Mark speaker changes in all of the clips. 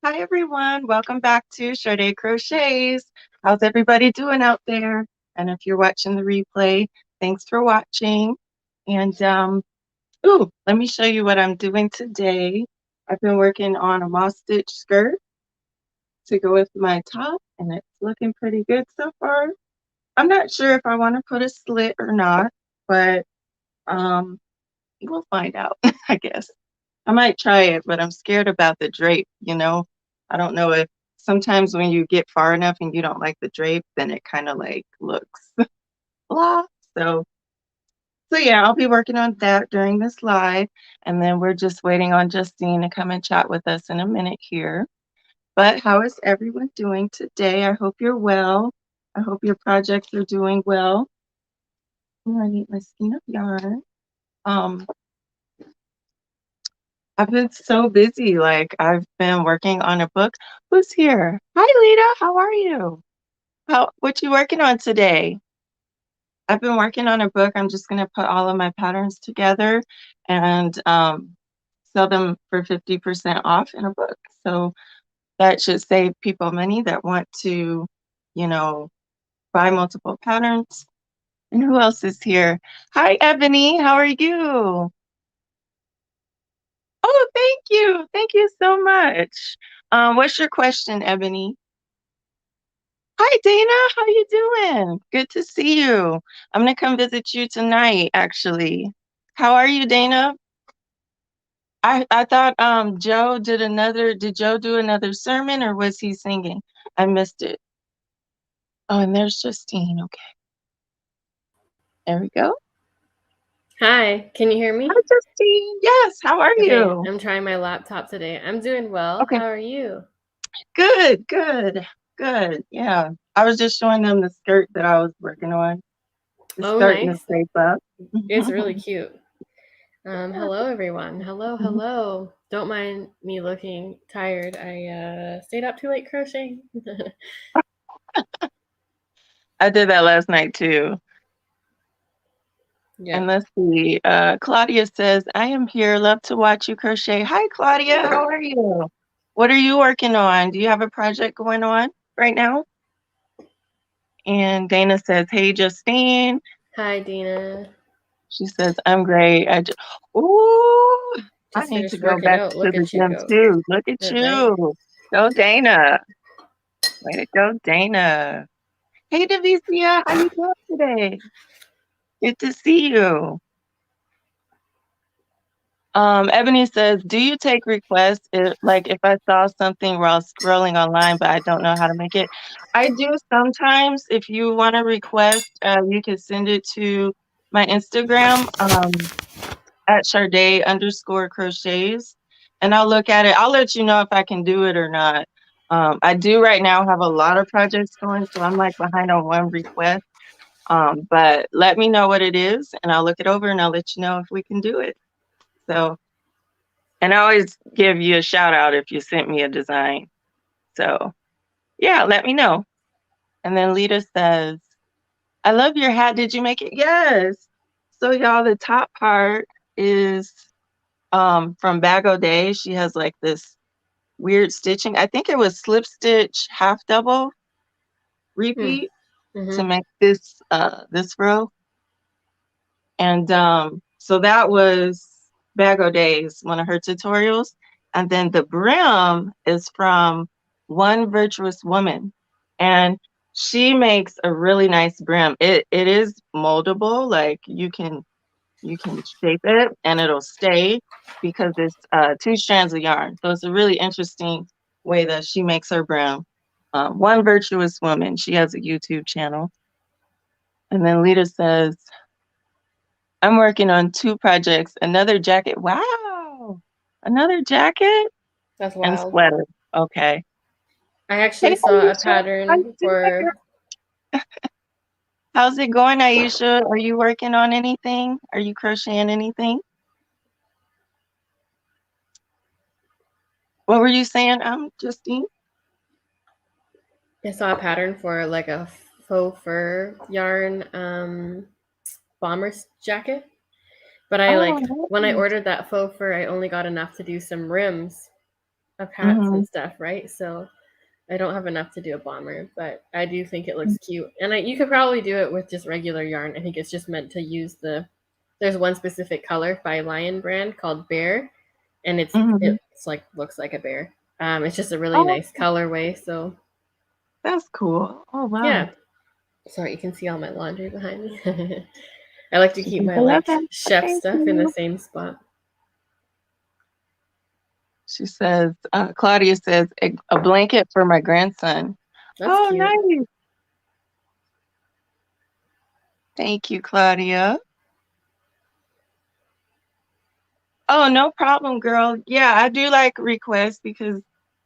Speaker 1: Hi everyone, welcome back to Charde Crochets. How's everybody doing out there? And if you're watching the replay, thanks for watching. And let me show you what I'm doing today. I've been working on a moss stitch skirt to go with my top, and it's looking pretty good so far. I'm not sure if I want to put a slit or not, but um, we'll find out, I guess. I might try it, but I'm scared about the drape. I don't know if sometimes when you get far enough and you don't like the drape, then it kind of like looks blah. So, so yeah, I'll be working on that during this live. And then we're just waiting on Justine to come and chat with us in a minute here. But how is everyone doing today? I hope you're well. I hope your projects are doing well. I need my skein of yarn. Um, I've been so busy. Like I've been working on a book. Who's here? Hi, Lita. How are you? What you working on today? I've been working on a book. I'm just gonna put all of my patterns together and sell them for 50% off in a book. So that should save people money that want to, you know, buy multiple patterns. And who else is here? Hi, Ebony. How are you? Oh, thank you. Thank you so much. What's your question, Ebony? Hi, Dana. How you doing? Good to see you. I'm gonna come visit you tonight, actually. How are you, Dana? I thought did Joe do another sermon or was he singing? I missed it. Oh, and there's Justine. Okay, there we go.
Speaker 2: Hi, can you hear
Speaker 1: Hi,
Speaker 2: me?
Speaker 1: Justine. Yes, how are
Speaker 2: Okay,
Speaker 1: you?
Speaker 2: I'm trying my laptop today. I'm doing well.
Speaker 1: Okay,
Speaker 2: How are you?
Speaker 1: good, good, good. Yeah. I was just showing them the skirt that I was working on. It's
Speaker 2: Oh,
Speaker 1: starting to
Speaker 2: nice.
Speaker 1: shape up.
Speaker 2: It's really cute.
Speaker 1: Yeah.
Speaker 2: Hello everyone. Hello, hello. Don't mind me looking tired. I stayed up too late crocheting.
Speaker 1: I did that last night too.
Speaker 2: Yeah.
Speaker 1: And let's see. Claudia says, I am here. Love to watch you crochet. Hi, Claudia. How are you? What are you working on? Do you have a project going on right now? And Dana says, hey, Justine.
Speaker 2: Hi, Dina.
Speaker 1: She says, I'm great. Ooh, I
Speaker 2: Just
Speaker 1: need to
Speaker 2: finished
Speaker 1: go
Speaker 2: working
Speaker 1: back
Speaker 2: out.
Speaker 1: to
Speaker 2: Look
Speaker 1: the
Speaker 2: at you
Speaker 1: gym
Speaker 2: go.
Speaker 1: too. Look at
Speaker 2: Right?
Speaker 1: you. Go, Dana. Way to go, Dana. Hey, Davicia. How you doing today? Good to see you. Ebony says, do you take requests if I saw something while scrolling online, but I don't know how to make it? I do sometimes. If you want to request, you can send it to my Instagram, at Charde_crochets, and I'll look at it. I'll let you know if I can do it or not. I do right now have a lot of projects going, so I'm like behind on one request. But let me know what it is, and I'll look it over and I'll let you know if we can do it. So. And I always give you a shout out if you sent me a design. So yeah, let me know. And then Lita says, I love your hat. Did you make it? Yes. So y'all, the top part is from Bag O' Day. She has like this weird stitching. I think it was slip stitch half double
Speaker 2: Hmm.
Speaker 1: repeat to
Speaker 2: Mm-hmm.
Speaker 1: make this row. And so that was Bag O' Day's one of her tutorials. And then the brim is from One Virtuous Woman. And she makes a really nice brim. It is moldable, like you can shape it and it'll stay because it's two strands of yarn. So it's a really interesting way that she makes her brim. One Virtuous Woman. She has a YouTube channel. And then Lita says, I'm working on two projects. Another jacket. Wow. Another jacket
Speaker 2: That's
Speaker 1: and
Speaker 2: wild.
Speaker 1: sweater. Okay.
Speaker 2: I
Speaker 1: Hey,
Speaker 2: actually saw a
Speaker 1: Aisha. How you
Speaker 2: pattern
Speaker 1: doing, girl?
Speaker 2: for.
Speaker 1: How's it going, Aisha? Are you working on anything? Are you crocheting anything? What were you saying, Justine?
Speaker 2: I saw a pattern for like a faux fur yarn bomber jacket. But I like when I
Speaker 1: Oh,
Speaker 2: ordered that faux fur, I only got enough to do some rims. of hats
Speaker 1: Mm-hmm.
Speaker 2: and stuff, right? So I don't have enough to do a bomber, but I do think it looks cute. And you could probably do it with just regular yarn. I think it's just meant to use there's one specific color by Lion brand called Bear, and
Speaker 1: Mm-hmm.
Speaker 2: it's like looks like a bear. It's just a really
Speaker 1: Oh,
Speaker 2: nice colorway. So
Speaker 1: that's cool. Oh, wow.
Speaker 2: yeah. Sorry, you can see all my laundry behind me. I like to
Speaker 1: She
Speaker 2: keep
Speaker 1: says,
Speaker 2: my
Speaker 1: I love
Speaker 2: like
Speaker 1: that.
Speaker 2: chef
Speaker 1: Thank
Speaker 2: stuff in the
Speaker 1: you.
Speaker 2: same spot.
Speaker 1: She says, Claudia says, a blanket for my grandson.
Speaker 2: That's
Speaker 1: Oh,
Speaker 2: cute.
Speaker 1: nice. Thank you, Claudia. Oh, no problem, girl. Yeah, I do like requests because,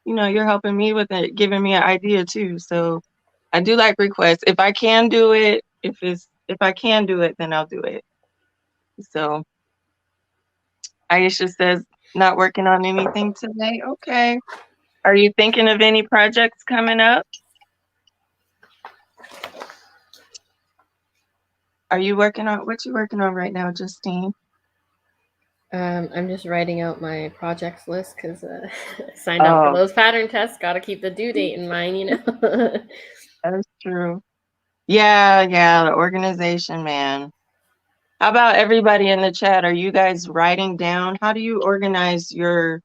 Speaker 1: you're helping me with it, giving me an idea too. So I do like requests. If I can do it, if I can do it, then I'll do it. So Aisha says, not working on anything today. Okay. Are you thinking of any projects coming up? Are you working on what you working on right now, Justine?
Speaker 2: I'm just writing out my projects list because I signed up for
Speaker 1: Oh,
Speaker 2: those pattern tests. Got to keep the due date in mind, you know.
Speaker 1: that's true. Yeah, yeah, the organization, man. How about everybody in the chat? Are you guys writing down? How do you organize your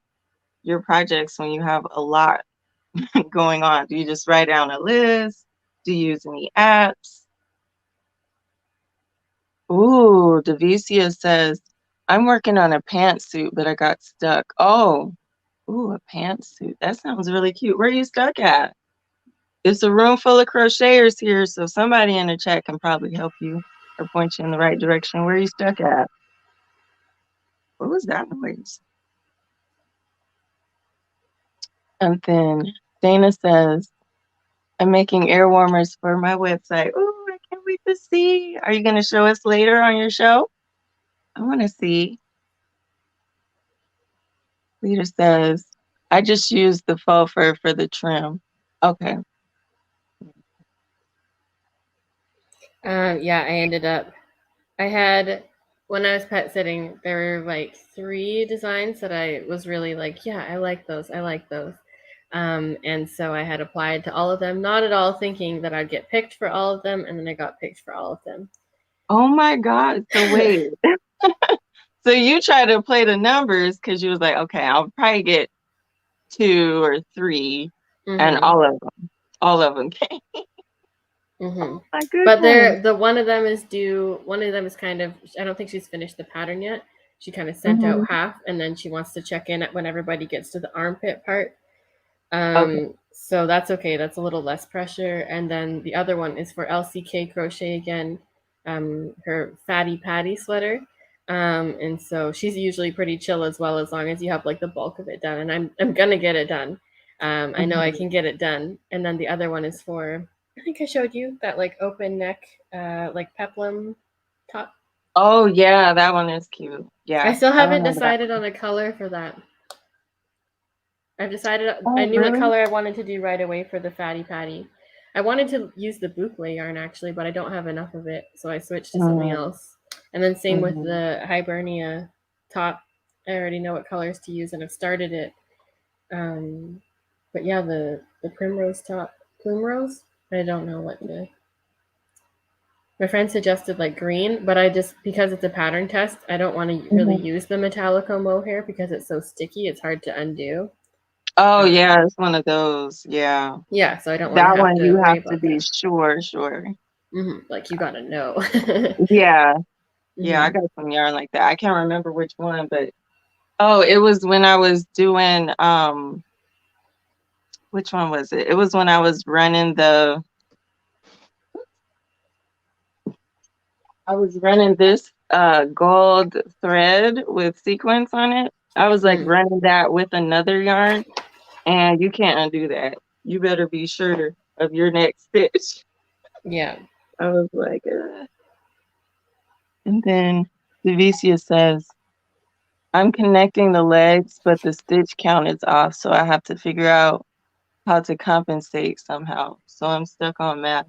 Speaker 1: projects when you have a lot going on? Do you just write down a list? Do you use any apps? Ooh, Devicia says, I'm working on a pantsuit, but I got stuck. Oh, ooh, a pantsuit. That sounds really cute. Where are you stuck at? It's a room full of crocheters here, so somebody in the chat can probably help you or point you in the right direction. Where are you stuck at? What was that noise? And then Dana says, I'm making air warmers for my website. Oh, I can't wait to see. Are you going to show us later on your show? I want to see. Leader says, I just used the faux fur for the trim. Okay.
Speaker 2: Yeah, I ended up. I had when I was pet sitting, there were like 3 designs that I was really like, yeah, I like those. I like those. And so I had applied to all of them, not at all thinking that I'd get picked for all of them, and then I got picked for all of them.
Speaker 1: Oh my God. So wait. So you try to play the numbers because you was like, okay, I'll probably get 2 or 3, and
Speaker 2: Mm-hmm.
Speaker 1: all of them came.
Speaker 2: Mm-hmm.
Speaker 1: Oh my
Speaker 2: But
Speaker 1: goodness.
Speaker 2: the one of them is due. One of them is kind of. I don't think she's finished the pattern yet. She kind of sent out
Speaker 1: Hmm.
Speaker 2: half, and then she wants to check in at when everybody gets to the armpit part.
Speaker 1: Okay.
Speaker 2: So that's okay. That's a little less pressure. And then the other one is for LCK Crochet again. Her Fatty Patty sweater. And so she's usually pretty chill as well, as long as you have like the bulk of it done. And I'm gonna get it done. I know I
Speaker 1: Mhm.
Speaker 2: can get it done. And then the other one is for, I think I showed you that like open neck, like peplum top.
Speaker 1: Oh yeah, that one is cute.
Speaker 2: I
Speaker 1: Yeah,
Speaker 2: still
Speaker 1: I
Speaker 2: haven't
Speaker 1: remember that
Speaker 2: decided on a color for that. I've decided I
Speaker 1: one. Oh
Speaker 2: knew what
Speaker 1: really?
Speaker 2: color I wanted to do right away for the Fatty Patty. I wanted to use the boucle yarn actually, but I don't have enough of it, so I switched to something
Speaker 1: Mm-hmm.
Speaker 2: else. And then same with
Speaker 1: Mm-hmm.
Speaker 2: the Hibernia top. I already know what colors to use and I've started it. Um, but yeah, the primrose top, plumerose. I don't know what to. My friend suggested like green, but I just because it's a pattern test, I don't want to really
Speaker 1: Mm-hmm.
Speaker 2: use the Metallico mohair because it's so sticky. It's hard to undo.
Speaker 1: Oh
Speaker 2: Um,
Speaker 1: yeah, it's one of those. Yeah,
Speaker 2: yeah, so I don't want to
Speaker 1: that
Speaker 2: have
Speaker 1: one
Speaker 2: to
Speaker 1: you
Speaker 2: worry
Speaker 1: have to
Speaker 2: about
Speaker 1: be
Speaker 2: that.
Speaker 1: sure.
Speaker 2: Like you gotta know.
Speaker 1: Yeah, yeah, I
Speaker 2: hmm
Speaker 1: got some yarn like that. I can't remember which one, but oh, it was when I was doing which one was it? It was when I was running this gold thread with sequins on it. I was like
Speaker 2: Mm,
Speaker 1: running that with another yarn, and you can't undo that. You better be sure of your next stitch.
Speaker 2: yeah.
Speaker 1: I was like, ugh. And then Devicia says, I'm connecting the legs, but the stitch count is off, so I have to figure out how to compensate somehow. So I'm stuck on math.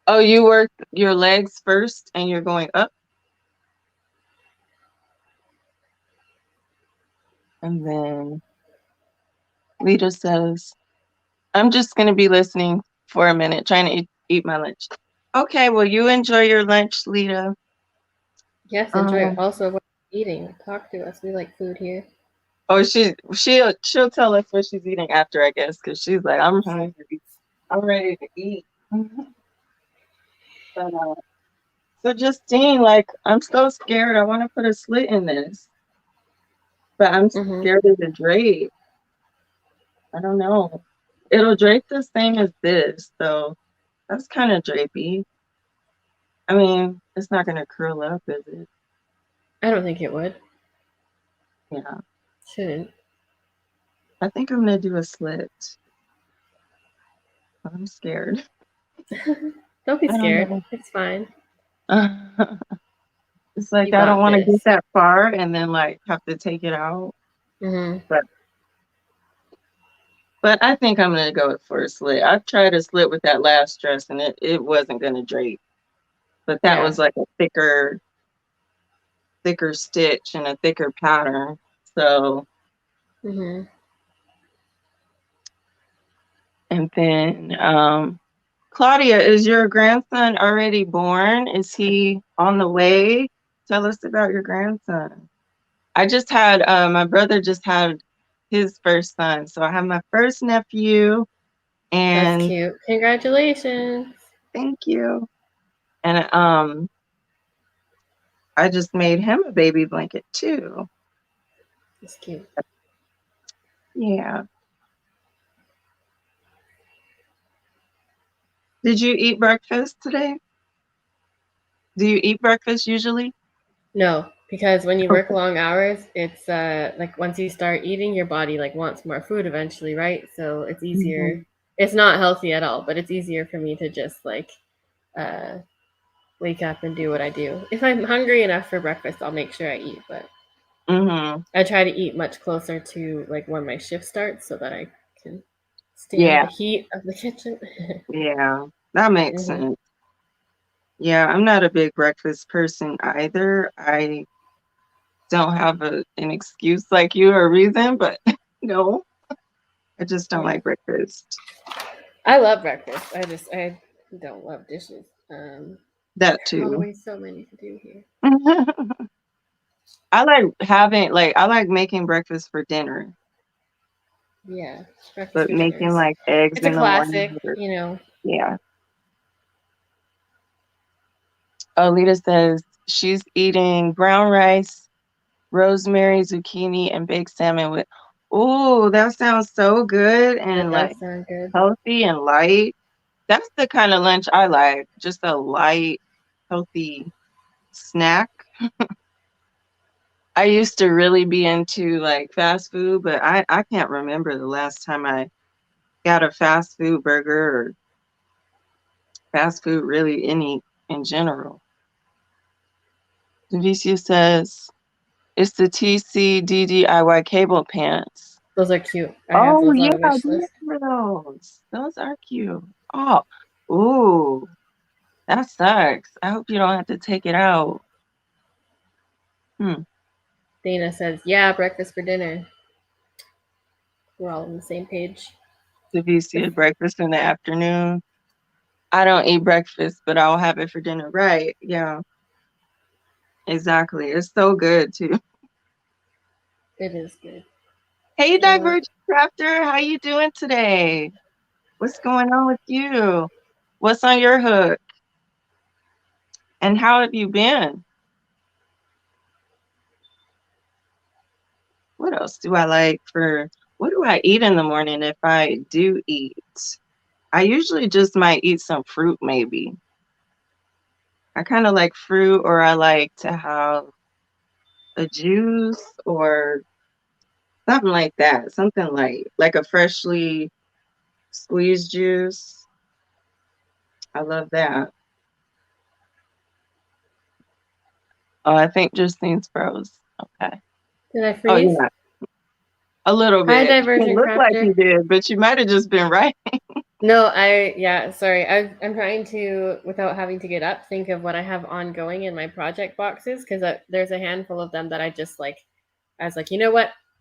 Speaker 1: Oh, you worked your legs first and you're going up? And then Lita says, I'm just going to be listening for a minute, trying to eat my lunch. Okay, well, you enjoy your lunch, Lita.
Speaker 2: Yes, enjoy it. Also, what are you eating? Talk to us. We like food here.
Speaker 1: Oh, she'll tell us what she's eating after, I guess, because she's like, I'm hungry. I'm ready to eat. But, so Justine, like, I'm so scared. I want to put a slit in this, but I'm
Speaker 2: Mm-hmm.
Speaker 1: scared of the drape. I don't know. It'll drape the same as this, so that's kind of drapey. I mean, it's not gonna curl up, is it?
Speaker 2: I don't think it would.
Speaker 1: Yeah.
Speaker 2: Shouldn't.
Speaker 1: I think I'm gonna do a slit. I'm scared.
Speaker 2: Don't be
Speaker 1: I don't
Speaker 2: scared.
Speaker 1: know.
Speaker 2: It's fine.
Speaker 1: It's like
Speaker 2: You
Speaker 1: I don't
Speaker 2: got
Speaker 1: want to get
Speaker 2: this.
Speaker 1: that far and then like have to take it out.
Speaker 2: Mm-hmm.
Speaker 1: But I think I'm gonna go for a slit. I've tried a slit with that last dress and it wasn't gonna drape. But that
Speaker 2: Yeah.
Speaker 1: was like a thicker stitch and a thicker pattern. So
Speaker 2: Mm-hmm.
Speaker 1: and then Claudia, is your grandson already born? Is he on the way? Tell us about your grandson. I just had my brother just had his first son, so I have my first nephew,
Speaker 2: That's
Speaker 1: and
Speaker 2: cute. Congratulations.
Speaker 1: thank you. And I just made him a baby blanket too.
Speaker 2: That's cute.
Speaker 1: Yeah. Did you eat breakfast today? Do you eat breakfast usually?
Speaker 2: No, because when you work
Speaker 1: Okay.
Speaker 2: long hours, it's like once you start eating, your body like wants more food eventually, right? So it's easier.
Speaker 1: Mhm.
Speaker 2: It's not healthy at all, but it's easier for me to just like uh wake up and do what I do. If I'm hungry enough for breakfast, I'll make sure I eat, but
Speaker 1: Mhm.
Speaker 2: I try to eat much closer to like when my shift starts so that I can stand
Speaker 1: Yeah.
Speaker 2: the heat of the kitchen.
Speaker 1: Yeah. That makes
Speaker 2: Hmm.
Speaker 1: sense. Yeah, I'm not a big breakfast person either. I don't have an excuse like you or reason, but no, I just don't
Speaker 2: Yeah,
Speaker 1: like breakfast.
Speaker 2: I love breakfast. I don't love dishes.
Speaker 1: That
Speaker 2: There's
Speaker 1: too.
Speaker 2: always so many to do here.
Speaker 1: I like making breakfast for dinner,
Speaker 2: Yeah, breakfast
Speaker 1: but
Speaker 2: for
Speaker 1: making
Speaker 2: dinners.
Speaker 1: like eggs
Speaker 2: It's a
Speaker 1: in the morning.
Speaker 2: classic, you know.
Speaker 1: Yeah. Alita says she's eating brown rice, rosemary, zucchini, and baked salmon with. Ooh, that sounds so good
Speaker 2: That
Speaker 1: and like
Speaker 2: does sound good.
Speaker 1: healthy and light. That's the kind of lunch I like. Just a light, healthy snack. I used to really be into like fast food, but I can't remember the last time I got a fast food burger or fast food really any in general. Devicia says it's the TCDDIY cable pants.
Speaker 2: Those are cute. I have
Speaker 1: Oh
Speaker 2: those
Speaker 1: yeah,
Speaker 2: on
Speaker 1: I
Speaker 2: wish
Speaker 1: do
Speaker 2: list.
Speaker 1: remember those. Those are cute. Oh, ooh, that sucks. I hope you don't have to take it out. Hmm.
Speaker 2: Dana says, "Yeah, breakfast for dinner." We're all on the same page.
Speaker 1: Devicia, breakfast in the afternoon. I don't eat breakfast, but I'll have it for dinner. Right. Yeah, exactly. It's so good too.
Speaker 2: It is good.
Speaker 1: Hey,
Speaker 2: Uh,
Speaker 1: Divergent Crafter, how you doing today? What's going on with you? What's on your hook? And how have you been? What else do I like for what do I eat in the morning if I do eat? I usually just might eat some fruit maybe. I kind of like fruit or I like to have a juice or something like that. Something like a freshly squeezed juice. I love that. Oh, I think Justine's froze. Okay.
Speaker 2: did I
Speaker 1: Oh
Speaker 2: freeze?
Speaker 1: yeah, a little
Speaker 2: Hi,
Speaker 1: bit. It
Speaker 2: Divergent
Speaker 1: looked like
Speaker 2: Crafter.
Speaker 1: you did, but you might have just been right.
Speaker 2: No, yeah, sorry. I'm trying to, without having to get up, think of what I have ongoing in my project boxes because there's a handful of them that I just like. I was like, you know what?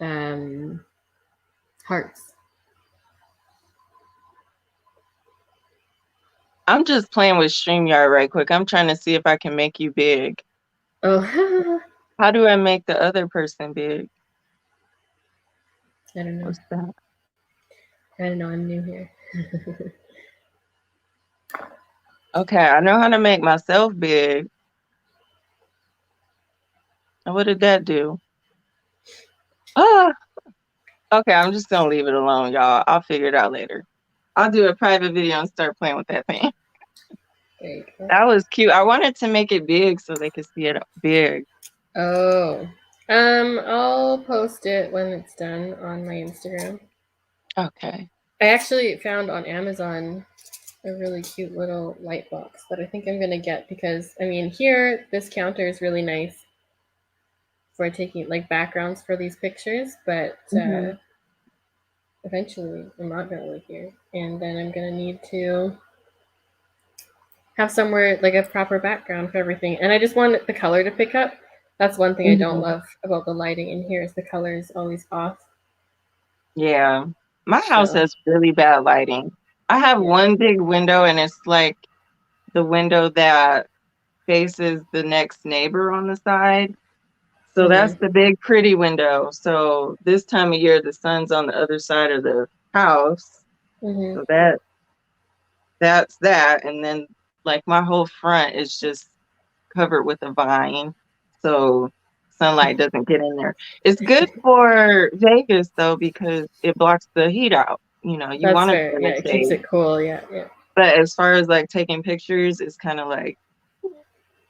Speaker 2: hearts.
Speaker 1: I'm just playing with StreamYard right quick. I'm trying to see if I can make you big.
Speaker 2: Oh,
Speaker 1: How do I make the other person big?
Speaker 2: I don't know.
Speaker 1: What's that?
Speaker 2: I don't know. I'm new here.
Speaker 1: Okay, I know how to make myself big. And what did that do? Ah, okay, I'm just gonna leave it alone, y'all. I'll figure it out later. I'll do a private video and start playing with that thing.
Speaker 2: There you go.
Speaker 1: That was cute. I wanted to make it big so they could see it big.
Speaker 2: Oh, I'll post it when it's done on my Instagram.
Speaker 1: Okay.
Speaker 2: I actually found on Amazon a really cute little light box that I think I'm gonna get because I mean here this counter is really nice for taking like backgrounds for these pictures, but
Speaker 1: Mm-hmm.
Speaker 2: eventually I'm not gonna live here, and then I'm gonna need to have somewhere like a proper background for everything. And I just want the color to pick up. That's one thing I don't
Speaker 1: Mm-hmm.
Speaker 2: love about the lighting in here is the color is always off.
Speaker 1: Yeah. My house
Speaker 2: So
Speaker 1: has really bad lighting. I have
Speaker 2: yeah.
Speaker 1: one big window and it's like the window that faces the next neighbor on the side. So that's
Speaker 2: Mhm.
Speaker 1: the big pretty window. So this time of year the sun's on the other side of the house.
Speaker 2: Mhm.
Speaker 1: So that's that. And then like my whole front is just covered with a vine. So sunlight doesn't get in there. It's good for Vegas though because it blocks the heat out. You know, you
Speaker 2: That's
Speaker 1: want to
Speaker 2: fair.
Speaker 1: be in
Speaker 2: Yeah,
Speaker 1: the
Speaker 2: it keeps
Speaker 1: shade.
Speaker 2: it cool. Yeah, yeah.
Speaker 1: But as far as like taking pictures, it's kind of like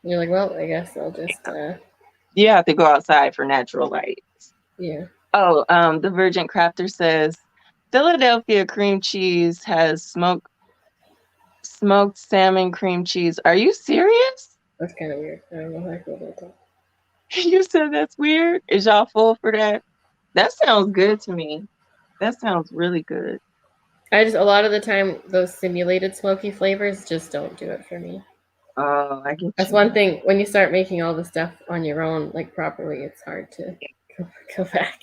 Speaker 2: You're like, well, I guess I'll just
Speaker 1: you have to go outside for natural light.
Speaker 2: yeah.
Speaker 1: Oh, the Virgin Crafter says Philadelphia cream cheese has smoked salmon cream cheese. Are you serious?
Speaker 2: That's kind of weird. I don't know how I feel about that.
Speaker 1: You said that's weird. Is y'all full for that? That sounds good to me. That sounds really good.
Speaker 2: I just a lot of the time those simulated smoky flavors just don't do it for me.
Speaker 1: Oh, I get
Speaker 2: That's one
Speaker 1: you.
Speaker 2: thing when you start making all the stuff on your own, like properly, it's hard to go back.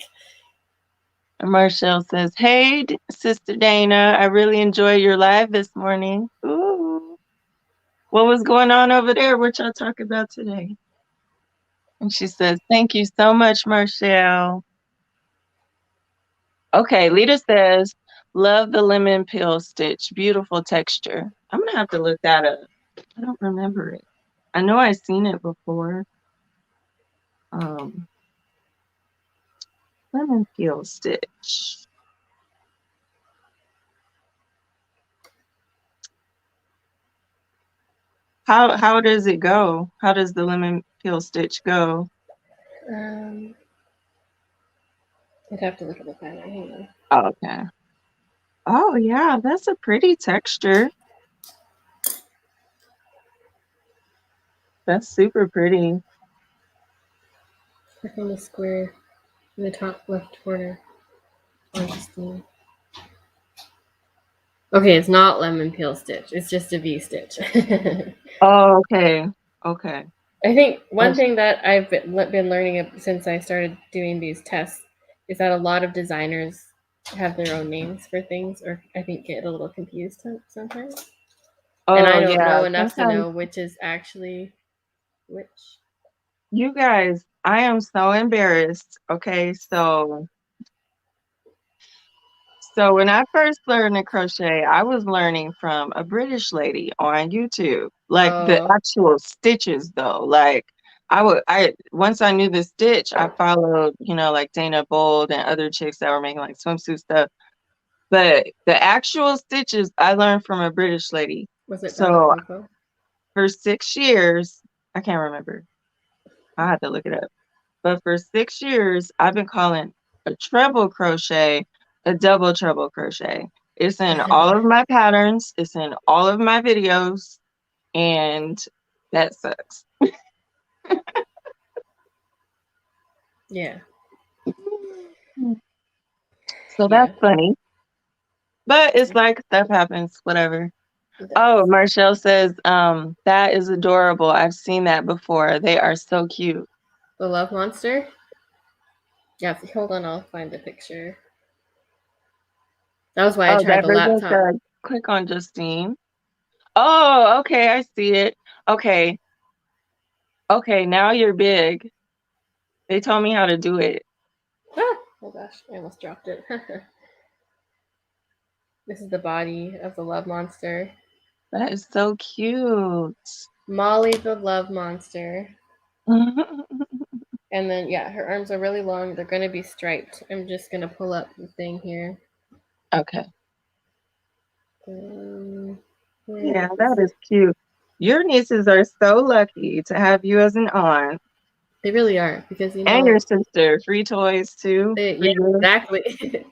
Speaker 1: And Marshall says, "Hey, Sister Dana, I really enjoyed your live this morning. Ooh, what was going on over there? What y'all talking about today?" And she says, "Thank you so much, Marshall." Okay, Lita says, "Love the lemon peel stitch. Beautiful texture." I'm gonna have to look that up. I don't remember it. I know I've seen it before. Um, lemon peel stitch. How does it go? How does the lemon peel stitch go?
Speaker 2: Um, I'd have to look at the pattern. Hang on.
Speaker 1: Oh, okay. Oh yeah, that's a pretty texture. That's super pretty.
Speaker 2: Click on the square in the top left corner on Justine. Okay, it's not lemon peel stitch. It's just a V stitch.
Speaker 1: Oh, okay. Okay.
Speaker 2: I think one
Speaker 1: That's,
Speaker 2: thing that I've been learning since I started doing these tests is that a lot of designers have their own names for things, or I think get a little confused sometimes. And I
Speaker 1: oh
Speaker 2: don't
Speaker 1: yeah.
Speaker 2: know enough to
Speaker 1: Sometimes
Speaker 2: know which is actually which.
Speaker 1: you guys, I am so embarrassed. Okay, so when I first learned to crochet, I was learning from a British lady on YouTube. Like the
Speaker 2: Oh,
Speaker 1: actual stitches though. Like I once I knew the stitch, I followed, like Dana Bold and other chicks that were making like swimsuit stuff. But the actual stitches I learned from a British lady.
Speaker 2: was it Bella
Speaker 1: So
Speaker 2: Coco?
Speaker 1: for 6 years, I can't remember. I had to look it up. But for 6 years, I've been calling a treble crochet a double treble crochet. It's in all of my patterns, it's in all of my videos, and that sucks.
Speaker 2: Yeah,
Speaker 1: So
Speaker 2: yeah,
Speaker 1: that's funny. But it's like stuff happens, whatever.
Speaker 2: it
Speaker 1: Oh,
Speaker 2: does.
Speaker 1: Marshall says, that is adorable. I've seen that before. They are so cute.
Speaker 2: The Love Monster. Yeah, hold on, I'll find the picture. That was why I
Speaker 1: Oh,
Speaker 2: tried
Speaker 1: that
Speaker 2: the
Speaker 1: video
Speaker 2: laptop.
Speaker 1: said, click on Justine. Oh, okay, I see it. Okay, okay, now you're big. They told me how to do it.
Speaker 2: Ah! Oh gosh, I almost dropped it. This is the body of the love monster.
Speaker 1: That is so cute.
Speaker 2: Molly the love monster. And then, yeah, her arms are really long. They're going to be striped. I'm just going to pull up the thing here.
Speaker 1: Okay.
Speaker 2: Where
Speaker 1: Yeah,
Speaker 2: is
Speaker 1: that
Speaker 2: it?
Speaker 1: is cute. Your nieces are so lucky to have you as an aunt.
Speaker 2: They really are because,
Speaker 1: And your sister. Free toys too.
Speaker 2: yeah,
Speaker 1: Free gifts.
Speaker 2: exactly.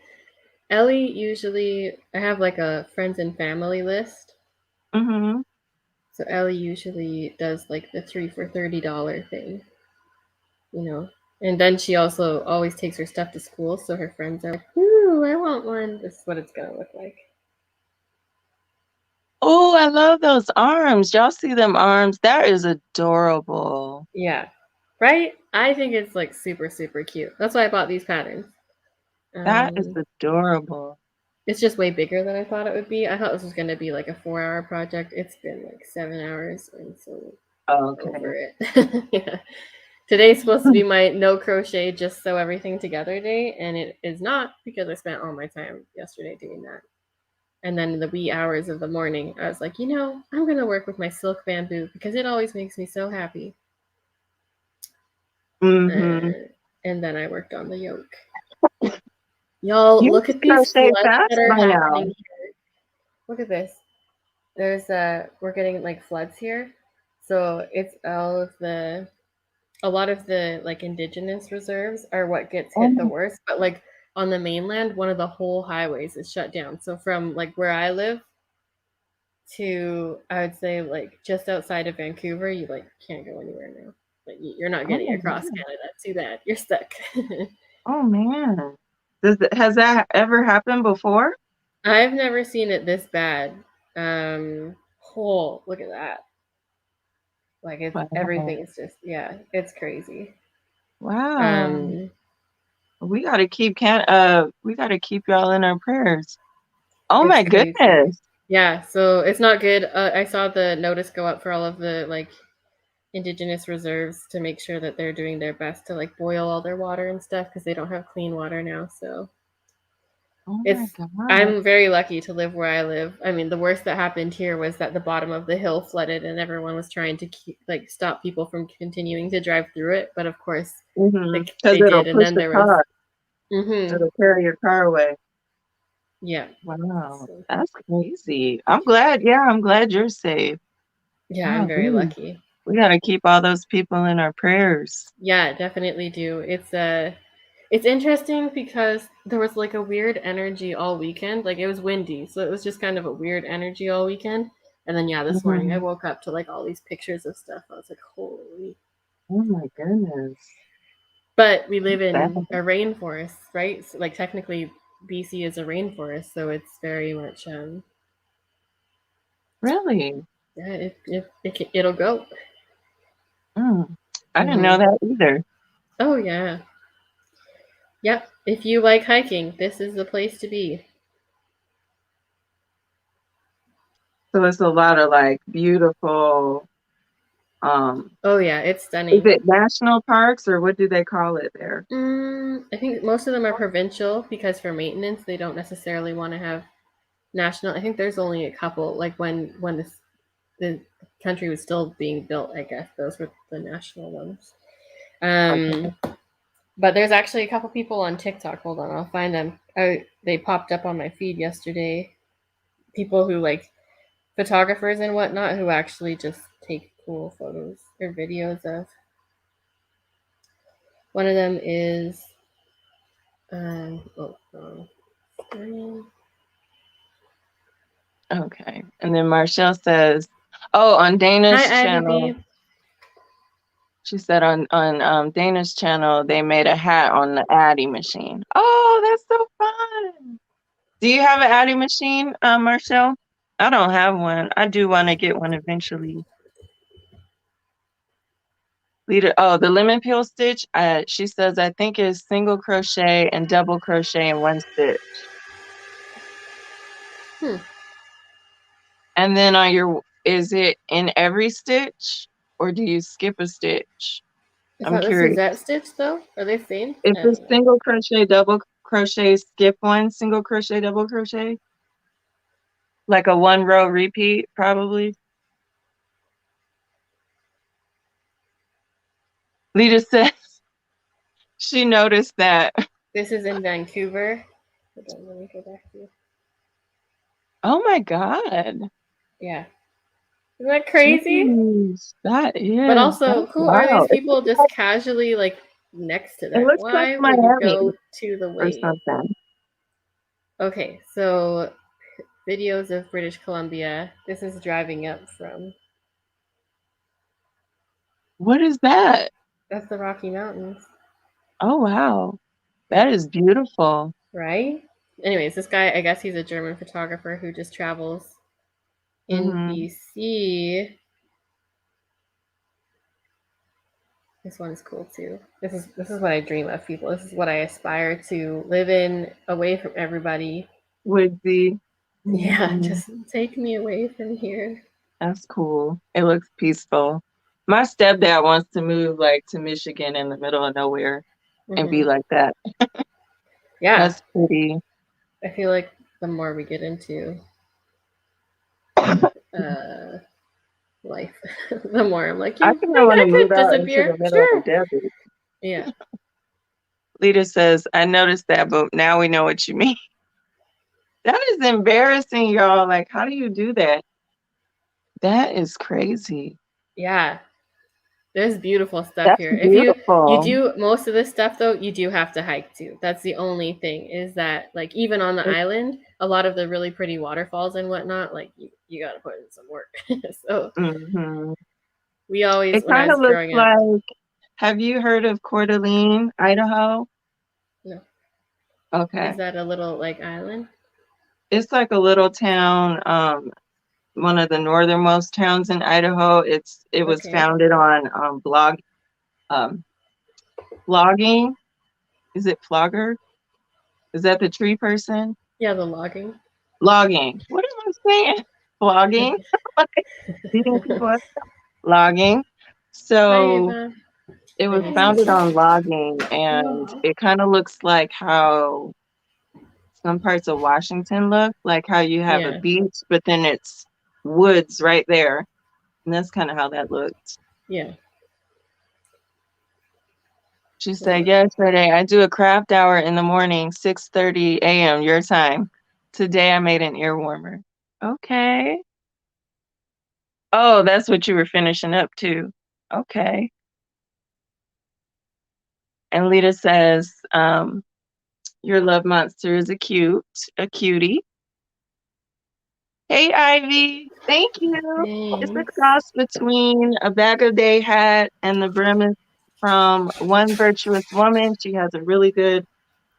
Speaker 2: Ellie usually, I have like a friends and family list.
Speaker 1: Mm-hmm.
Speaker 2: So Ellie usually does like the 3 for $30 thing, you know. And then she also always takes her stuff to school, so her friends are like, "Ooh, I want one." This is what it's gonna look like.
Speaker 1: Oh, I love those arms. Y'all see them arms? That is adorable.
Speaker 2: Yeah, right. I think it's like super super cute. That's why I bought these patterns.
Speaker 1: That is
Speaker 2: Um,
Speaker 1: adorable.
Speaker 2: it's just way bigger than I thought it would be. I thought this was gonna be like a 4 hour project. It's been like 7 hours. I'm so over
Speaker 1: Okay.
Speaker 2: it. Yeah. Today's supposed to be my no crochet, just sew everything together day, and it is not because I spent all my time yesterday doing that. And then in the wee hours of the morning, I was like, I'm going to work with my silk bamboo because it always makes me so happy.
Speaker 1: Mm-hmm.
Speaker 2: And then I worked on the yoke. Y'all,
Speaker 1: You
Speaker 2: look at these
Speaker 1: crochet
Speaker 2: floods that
Speaker 1: fast
Speaker 2: are
Speaker 1: by now.
Speaker 2: happening here. Look at this. We're getting like floods here. So it's a lot of the like indigenous reserves are what gets hit the
Speaker 1: Oh,
Speaker 2: worst, but like on the mainland one of the whole highways is shut down, so from like where I live to I would say like just outside of Vancouver you like can't go anywhere now, like you're not
Speaker 1: oh
Speaker 2: getting
Speaker 1: my
Speaker 2: across
Speaker 1: God.
Speaker 2: Canada, too bad, you're stuck.
Speaker 1: Oh man. Has that ever happened before?
Speaker 2: I've never seen it this bad. Oh, look at that, like it's
Speaker 1: Wow.
Speaker 2: everything's just, yeah, it's crazy.
Speaker 1: Wow.
Speaker 2: um
Speaker 1: We gotta keep y'all in our prayers. Oh
Speaker 2: It's
Speaker 1: my
Speaker 2: crazy.
Speaker 1: goodness.
Speaker 2: Yeah, so it's not good. I saw the notice go up for all of the like indigenous reserves to make sure that they're doing their best to like boil all their water and stuff because they don't have clean water now. So
Speaker 1: Oh my
Speaker 2: it's
Speaker 1: God.
Speaker 2: I'm very lucky to live where I live. I mean, the worst that happened here was that the bottom of the hill flooded and everyone was trying to like stop people from continuing to drive through it. But of course,
Speaker 1: Mm-hmm. Because
Speaker 2: they
Speaker 1: it'll
Speaker 2: did, and
Speaker 1: push
Speaker 2: then
Speaker 1: the
Speaker 2: there was,
Speaker 1: car.
Speaker 2: mm-hmm,
Speaker 1: It'll carry your car away.
Speaker 2: yeah.
Speaker 1: Wow.
Speaker 2: So,
Speaker 1: That's crazy. I'm glad you're safe.
Speaker 2: yeah, I'm
Speaker 1: Wow,
Speaker 2: very lucky.
Speaker 1: we gotta keep all those people in our prayers.
Speaker 2: Yeah, definitely do. It's interesting because there was like a weird energy all weekend. Like it was windy, so it was just kind of a weird energy all weekend. And then yeah, this morning I
Speaker 1: Hmm.
Speaker 2: woke up to like all these pictures of stuff. I was like, holy.
Speaker 1: Oh my goodness.
Speaker 2: But we live
Speaker 1: That,
Speaker 2: in a rainforest, right? So, like technically BC is a rainforest, so it's very much
Speaker 1: really?
Speaker 2: yeah, it'll go.
Speaker 1: Mm. I didn't know
Speaker 2: Mhm.
Speaker 1: that either.
Speaker 2: Oh yeah. Yep. If you like hiking, this is the place to be.
Speaker 1: So it's a lot of like beautiful, um,
Speaker 2: Oh yeah, it's
Speaker 1: is
Speaker 2: stunning.
Speaker 1: it national parks or what do they call it there?
Speaker 2: I think most of them are provincial because for maintenance they don't necessarily want to have national. I think there's only a couple. Like when the country was still being built, I guess those were the national ones.
Speaker 1: Okay.
Speaker 2: Um, but there's actually a couple people on TikTok. Hold on, I'll find them. They popped up on my feed yesterday. People who like photographers and whatnot who actually just take cool photos or videos of. One of them is wrong screen.
Speaker 1: Okay. And then Marshall says, oh, on
Speaker 2: Hi,
Speaker 1: Dana's
Speaker 2: Ivy
Speaker 1: channel,
Speaker 2: B.
Speaker 1: she said on Dana's channel they made a hat on the Addy machine. Oh, that's so fun. Do you have an Addy machine, Marshall? I don't have one. I do want to get one eventually. Leader, oh, the lemon peel stitch, she says, I think is single crochet and double crochet in one stitch.
Speaker 2: Hmm.
Speaker 1: And then is it in every stitch or do you skip a stitch?
Speaker 2: Is
Speaker 1: I'm
Speaker 2: that the
Speaker 1: curious.
Speaker 2: Suzette stitch though? Are they same?
Speaker 1: If
Speaker 2: I
Speaker 1: it's
Speaker 2: don't know.
Speaker 1: single crochet, double crochet, skip one, single crochet, double crochet, like a 1 row repeat, probably. Lita says she noticed that.
Speaker 2: This is in Vancouver. Hold on, let me go back to you.
Speaker 1: Oh my God.
Speaker 2: Yeah. Isn't that crazy?
Speaker 1: Jeez, that's
Speaker 2: But also, who are these
Speaker 1: wild.
Speaker 2: people just casually like next to
Speaker 1: It
Speaker 2: that?
Speaker 1: looks like
Speaker 2: Why would you
Speaker 1: Miami
Speaker 2: go to the
Speaker 1: or
Speaker 2: wave?
Speaker 1: something.
Speaker 2: Okay, so videos of British Columbia. This is driving up from.
Speaker 1: What is that?
Speaker 2: That's the Rocky Mountains,
Speaker 1: Oh wow. That is beautiful.
Speaker 2: right? Anyways, this guy, I guess he's a German photographer who just travels in
Speaker 1: Mm-hmm.
Speaker 2: BC. This one's cool too. This is what I dream of, people. This is what I aspire to live in, away from everybody.
Speaker 1: Would be.
Speaker 2: Yeah,
Speaker 1: Mhm.
Speaker 2: just take me away from here.
Speaker 1: That's cool. It looks peaceful. My stepdad wants to move like to Michigan in the middle of nowhere and be
Speaker 2: Hmm.
Speaker 1: like that.
Speaker 2: Yeah,
Speaker 1: That's pretty.
Speaker 2: I feel like the more we get into uh, life, the more I'm like,
Speaker 1: I
Speaker 2: you
Speaker 1: think I
Speaker 2: think
Speaker 1: want
Speaker 2: I
Speaker 1: to move
Speaker 2: could
Speaker 1: out into
Speaker 2: disappear?
Speaker 1: the middle of the
Speaker 2: Sure.
Speaker 1: desert.
Speaker 2: Yeah,
Speaker 1: Lita says, I noticed that, but now we know what you mean. That is embarrassing, y'all. Like, how do you do that? That is crazy.
Speaker 2: yeah. There's beautiful stuff
Speaker 1: That's
Speaker 2: here. If you
Speaker 1: beautiful.
Speaker 2: do most of this stuff though, you do have to hike too. That's the only thing, is that like even on the
Speaker 1: It,
Speaker 2: island, a lot of the really pretty waterfalls and whatnot, like you got to put in some work. So
Speaker 1: mhm.
Speaker 2: we always,
Speaker 1: It
Speaker 2: when I
Speaker 1: kind
Speaker 2: was
Speaker 1: of looks
Speaker 2: growing up,
Speaker 1: like, have you heard of Coeur d'Alene, Idaho?
Speaker 2: no, is
Speaker 1: Okay.
Speaker 2: that a little like island?
Speaker 1: It's like a little town, one of the northernmost towns in Idaho. It was
Speaker 2: Okay,
Speaker 1: founded on um, flogging. Is it flogger? Is that the tree person?
Speaker 2: yeah, the logging.
Speaker 1: Logging. What am I saying? Flogging? Beating people up? Logging.
Speaker 2: Hi,
Speaker 1: So
Speaker 2: Ava.
Speaker 1: it
Speaker 2: Say
Speaker 1: was
Speaker 2: hi,
Speaker 1: founded
Speaker 2: Susie.
Speaker 1: on logging, and it kind of looks like how some parts of Washington look, like how you have a
Speaker 2: Yeah,
Speaker 1: beach, but then it's woods right there. And that's kind of how that looks.
Speaker 2: yeah.
Speaker 1: She
Speaker 2: Hold
Speaker 1: said,
Speaker 2: on.
Speaker 1: yesterday I do a craft hour in the morning, 6:30 a.m. your time. Today I made an ear warmer. Okay. Oh, that's what you were finishing up too. Okay. And Lita says, your love monster is a cutie. Hey, Ivy. Thank you. It's a
Speaker 2: Thanks.
Speaker 1: cross between a bag of day hat and the brim is from One Virtuous Woman. She has a really good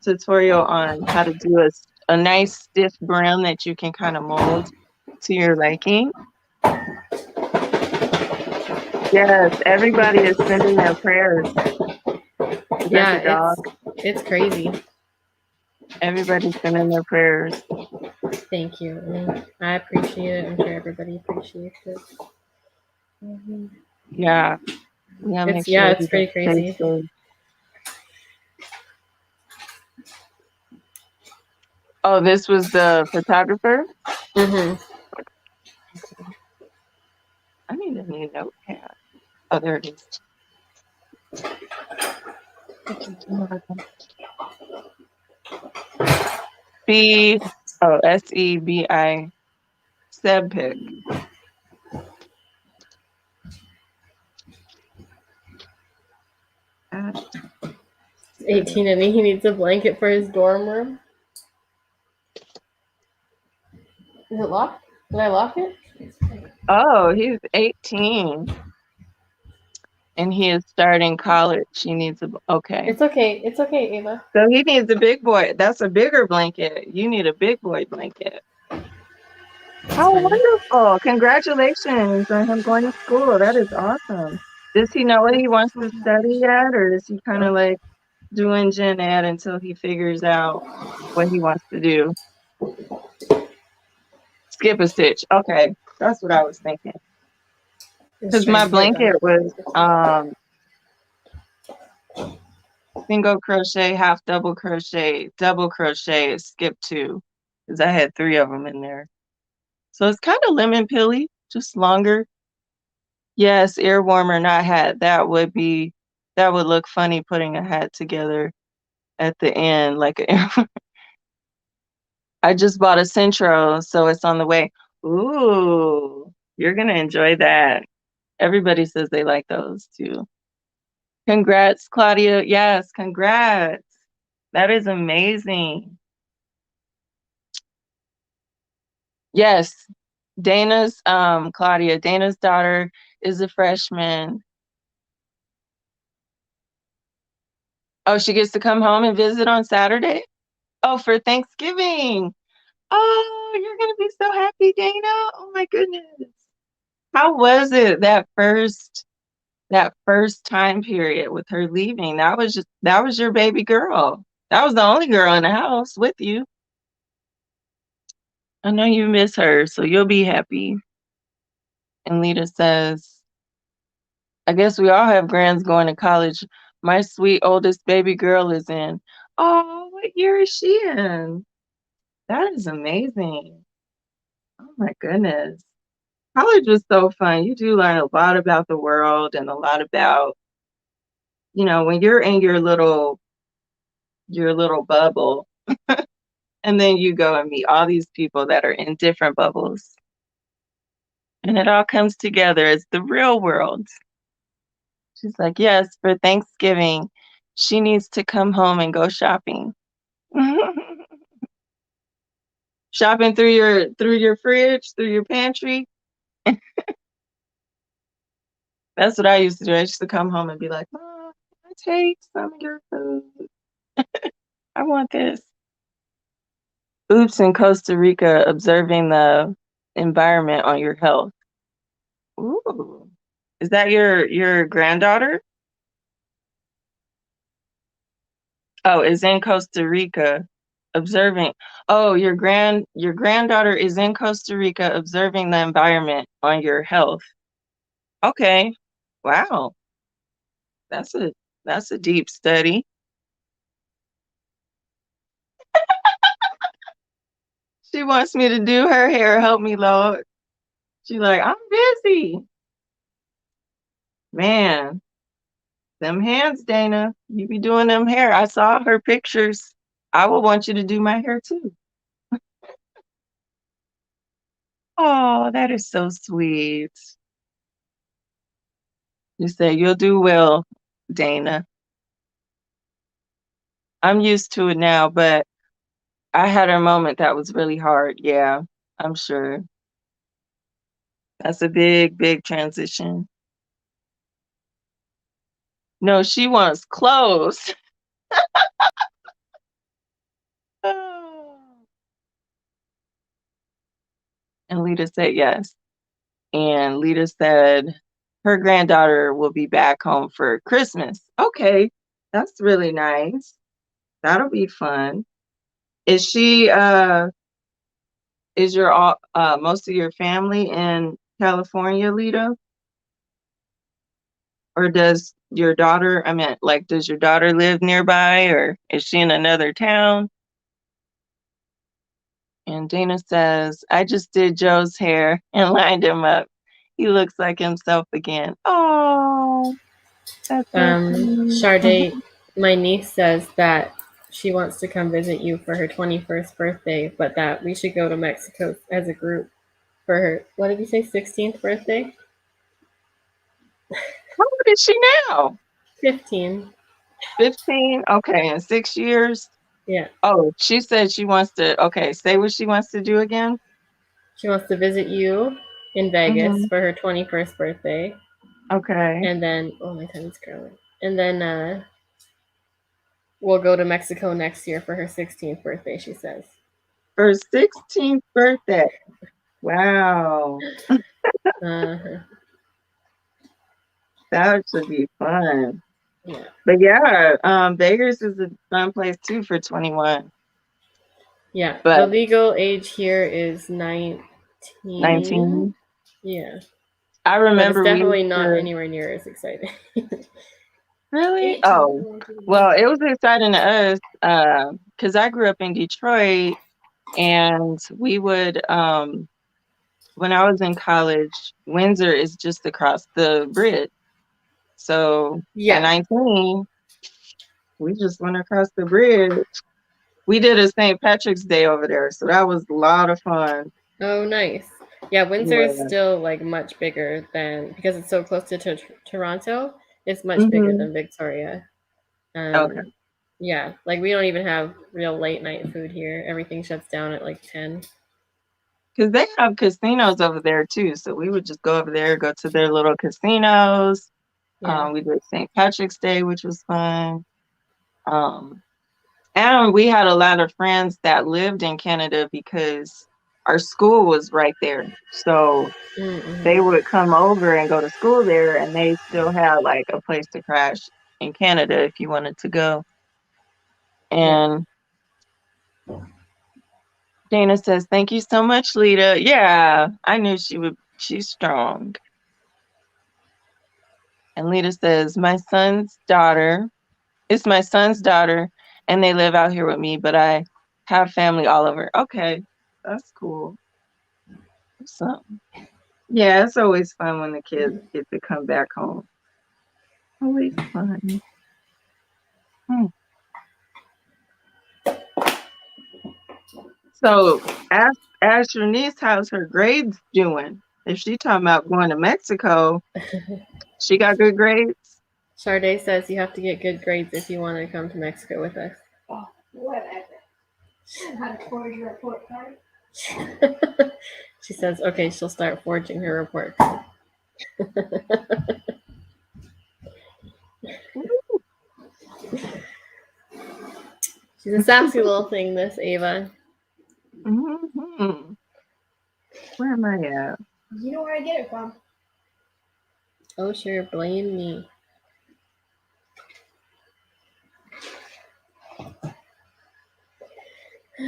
Speaker 1: tutorial on how to do a nice stiff brim that you can kind of mold to your liking. Yes, everybody is sending their prayers. Is that
Speaker 2: Yeah,
Speaker 1: the dog?
Speaker 2: it's crazy.
Speaker 1: Everybody's sending their prayers.
Speaker 2: Thank you. I appreciate it. I'm sure everybody appreciates it. Mm-hmm.
Speaker 1: Yeah, we gotta make
Speaker 2: It's
Speaker 1: sure
Speaker 2: yeah, it's
Speaker 1: everybody
Speaker 2: pretty
Speaker 1: stays
Speaker 2: crazy.
Speaker 1: safe. Oh, this was the photographer?
Speaker 2: Hmm.
Speaker 1: I need a new notepad. Oh, there it is. B Sebi Sebpic.
Speaker 2: 18 and he needs a blanket for his dorm room. Is it locked? Did I lock it?
Speaker 1: Oh, he's 18 and he is starting college. He needs okay.
Speaker 2: It's okay. It's okay, Ava.
Speaker 1: So he needs a big boy. That's a bigger blanket. You need a big boy blanket.
Speaker 2: It's
Speaker 1: How
Speaker 2: fine.
Speaker 1: wonderful. Congratulations on him going to school. That is awesome. Does he know what he wants to study yet, or is he kind of like doing gen ed until he figures out what he wants to do? Skip a stitch. Okay, that's what I was thinking.
Speaker 2: Just
Speaker 1: Because
Speaker 2: trying
Speaker 1: my
Speaker 2: to get
Speaker 1: blanket
Speaker 2: done.
Speaker 1: was single crochet, half double crochet, skip two. Because I had three of them in there. So it's kind of lemon pilly, just longer. Yes, ear warmer, not hat. That would look funny putting a hat together at the end, like a I just bought a Centro, so it's on the way. Ooh, you're gonna enjoy that. Everybody says they like those too. Congrats, Claudia. Yes, congrats. That is amazing. Yes, Claudia, Dana's daughter is a freshman. Oh, she gets to come home and visit on Saturday? Oh, for Thanksgiving. Oh, you're gonna be so happy, Dana. Oh my goodness. How was it that first time period with her leaving? That was your baby girl. That was the only girl in the house with you. I know you miss her, so you'll be happy. And Lita says, I guess we all have grands going to college. My sweet oldest baby girl is in. Oh, what year is she in? That is amazing. Oh my goodness. College was so fun. You do learn a lot about the world and a lot about, when you're in your little bubble, and then you go and meet all these people that are in different bubbles. And it all comes together as the real world. She's like, yes, for Thanksgiving, she needs to come home and go shopping. Shopping through your fridge, through your pantry. That's what I used to do. I used to come home and be like, Mom, can I take some of your food? I want this. Oops, in Costa Rica, observing the environment on your health. Ooh. Is that your granddaughter? Oh, is in Costa Rica observing. Oh, your granddaughter is in Costa Rica observing the environment on your health. Okay. Wow. That's a deep study. She wants me to do her hair. Help me, Lord. She's like, I'm busy. Man, them hands, Dana. You be doing them hair. I saw her pictures. I will want you to do my hair too. Oh, that is so sweet. You say you'll do well, Dana. I'm used to it now, but I had a moment that was really hard. Yeah, I'm sure. That's a big, big transition. No, she wants clothes. And Lita said yes. And Lita said her granddaughter will be back home for Christmas. Okay, that's really nice. That'll be fun. Is she is your most of your family in California, Lita? Or does your daughter, I mean, like, does your daughter live nearby or is she in another town? And Dana says, I just did Joe's hair and lined him up. He looks like himself again. Oh, that's so sweet.
Speaker 2: Charde, my niece says that she wants to come visit you for her 21st birthday, but that we should go to Mexico as a group for her, what did you say, 16th birthday?
Speaker 1: How old is she now?
Speaker 2: 15.
Speaker 1: 15? Okay, in 6 years?
Speaker 2: Yeah.
Speaker 1: Oh, she said she wants to, okay, say what she wants to do again.
Speaker 2: She wants to visit you in Vegas
Speaker 1: Hmm.
Speaker 2: for her 21st birthday.
Speaker 1: Okay.
Speaker 2: And then, oh, my tummy's curling. And then we'll go to Mexico next year for her 16th birthday, she says.
Speaker 1: Her 16th birthday. Wow.
Speaker 2: Uh-huh.
Speaker 1: That should be fun.
Speaker 2: Yeah.
Speaker 1: But yeah, Vegas is a fun place too for 21.
Speaker 2: Yeah.
Speaker 1: But
Speaker 2: The legal age here is 19.
Speaker 1: 19,
Speaker 2: Yeah.
Speaker 1: I
Speaker 2: But it's
Speaker 1: remember we used
Speaker 2: definitely not
Speaker 1: to
Speaker 2: anywhere near as exciting.
Speaker 1: really.
Speaker 2: 18.
Speaker 1: Oh, well, it was exciting to us because I grew up in Detroit, and we would when I was in college, Windsor is just across the bridge. So at
Speaker 2: Yeah.
Speaker 1: 19, we just went across the bridge. We did a St. Patrick's Day over there, so that was a lot of fun.
Speaker 2: Oh, nice. Yeah, Windsor is
Speaker 1: Yeah.
Speaker 2: still like much bigger than because it's so close to Toronto. It's much bigger
Speaker 1: Hmm.
Speaker 2: than Victoria.
Speaker 1: Okay.
Speaker 2: Um, yeah, like we don't even have real late night food here. Everything shuts down at like 10.
Speaker 1: Because they have casinos over there too, so we would just go over there, go to their little casinos.
Speaker 2: Yeah.
Speaker 1: We did St. Patrick's Day, which was fun. Um, and we had a lot of friends that lived in Canada because our school was right there. So they
Speaker 2: Mm-hmm.
Speaker 1: would come over and go to school there, and they still had like a place to crash in Canada if you wanted to go.
Speaker 2: Yeah.
Speaker 1: And Dana says, "Thank you so much, Lita." Yeah, I knew she would. She's strong. And Lita says, "My son's daughter. It's my son's daughter, and they live out here with me, but I have family all over." Okay, that's cool. So, yeah, it's always fun when the kids get to come back home. Always fun. Hmm. So, ask your niece how's her grades doing. If she talking about going to Mexico, she got good grades.
Speaker 2: Charde says you have to get good grades if you want to come to Mexico with us.
Speaker 3: Oh, whatever. How to forge your report card?
Speaker 2: She says, okay, she'll start forging her report card. She's a sassy little thing, this Ava.
Speaker 1: Hmm. Where am I at?
Speaker 3: You know where I get it from.
Speaker 2: Oh, sure, blame me.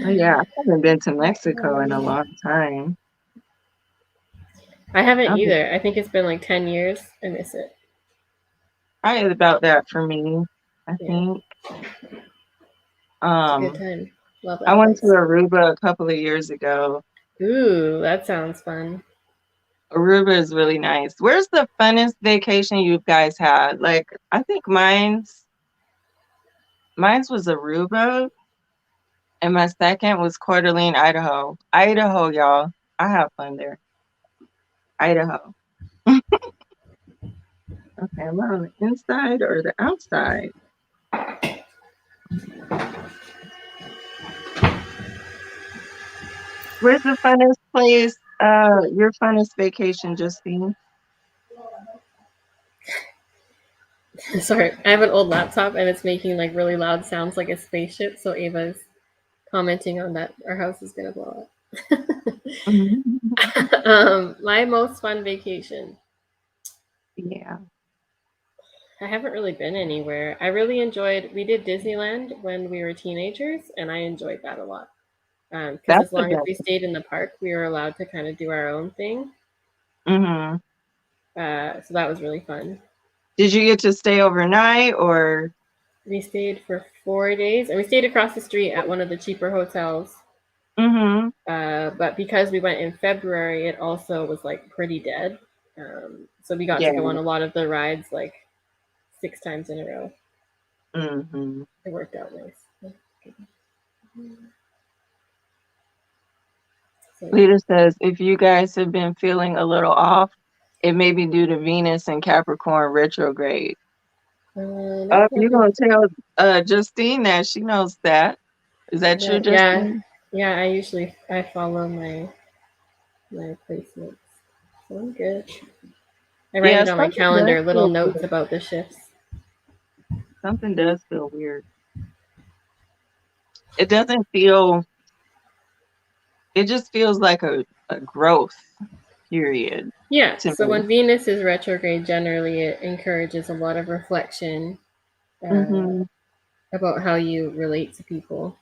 Speaker 1: Oh, yeah, I haven't been to Mexico in a long time.
Speaker 2: I haven't
Speaker 1: I'll be
Speaker 2: either. I think it's been like 10 years. I miss it.
Speaker 1: probably about that for me, I
Speaker 2: Yeah,
Speaker 1: think.
Speaker 2: it's a good
Speaker 1: Um,
Speaker 2: time. Love
Speaker 1: I
Speaker 2: that
Speaker 1: went to
Speaker 2: place.
Speaker 1: Aruba a couple of years ago.
Speaker 2: Ooh, that sounds fun.
Speaker 1: Aruba is really nice. Where's the funnest vacation you guys had? Like, I think mine's was Aruba, and my second was Coeur d'Alene, Idaho. Idaho, y'all. I have fun there. Idaho. Okay, am I on the inside or the outside? Where's the funnest place? Your funnest vacation, Justine?
Speaker 2: Sorry, I have an old laptop and it's making like really loud sounds like a spaceship. So Ava's commenting on that. Our house is gonna blow
Speaker 1: Mhm.
Speaker 2: up. My most fun vacation.
Speaker 1: Yeah,
Speaker 2: I haven't really been anywhere. I really enjoyed. We did Disneyland when we were teenagers, and I enjoyed that a lot. Because
Speaker 1: that's
Speaker 2: as
Speaker 1: the
Speaker 2: long as we
Speaker 1: best.
Speaker 2: stayed in the park, we were allowed to kind of do our own thing.
Speaker 1: Hmm.
Speaker 2: So that was really fun.
Speaker 1: Did you get to stay overnight or?
Speaker 2: We stayed for 4 days, and we stayed across the street at one of the cheaper hotels.
Speaker 1: Hmm.
Speaker 2: But because we went in February, it also was like pretty dead. So we got to
Speaker 1: Yeah.
Speaker 2: go on a lot of the rides like 6 times in a row.
Speaker 1: Hmm.
Speaker 2: It worked out nice. So yeah.
Speaker 1: Lita says, if you guys have been feeling a little off, it may be due to Venus and Capricorn retrograde.
Speaker 2: Nope,
Speaker 1: You're
Speaker 2: nothing.
Speaker 1: gonna tell Justine that she knows that. Is that true,
Speaker 2: No, yeah,
Speaker 1: Justine?
Speaker 2: yeah. I follow my placements, so I'm good. I write
Speaker 1: Yeah,
Speaker 2: it on my
Speaker 1: something does
Speaker 2: calendar, little
Speaker 1: feel
Speaker 2: notes
Speaker 1: weird.
Speaker 2: about the shifts.
Speaker 1: Something does feel weird. It doesn't feel, it just feels like a growth. period.
Speaker 2: Yeah,
Speaker 1: To
Speaker 2: so
Speaker 1: me.
Speaker 2: when Venus is retrograde, generally it encourages a lot of reflection
Speaker 1: Mhm.
Speaker 2: about how you relate to people.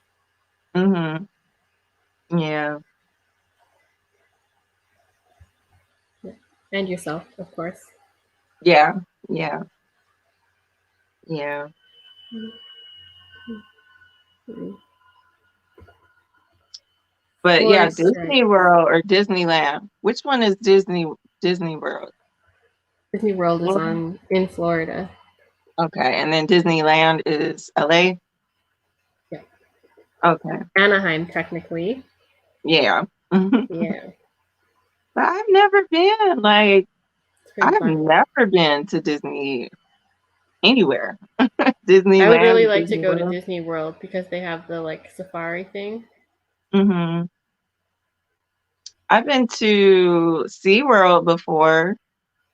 Speaker 1: Mhm. Yeah.
Speaker 2: And yourself, of course.
Speaker 1: Yeah. Yeah. Yeah.
Speaker 2: Mm.
Speaker 1: But yeah,
Speaker 2: Forest
Speaker 1: Disney
Speaker 2: stripes.
Speaker 1: World or Disneyland. Which one is Disney World?
Speaker 2: Disney World is
Speaker 1: Florida?
Speaker 2: in Florida.
Speaker 1: Okay, and then Disneyland is LA?
Speaker 2: Yeah.
Speaker 1: Okay.
Speaker 2: Anaheim, technically.
Speaker 1: Yeah.
Speaker 2: Yeah,
Speaker 1: But I've never been. Like,
Speaker 2: it's pretty
Speaker 1: I've
Speaker 2: fun.
Speaker 1: never been to Disney anywhere.
Speaker 2: I would really
Speaker 1: Disneyland,
Speaker 2: like to
Speaker 1: Disney
Speaker 2: go to
Speaker 1: World.
Speaker 2: Disney World because they have the like safari thing.
Speaker 1: Hmm. I've been to SeaWorld before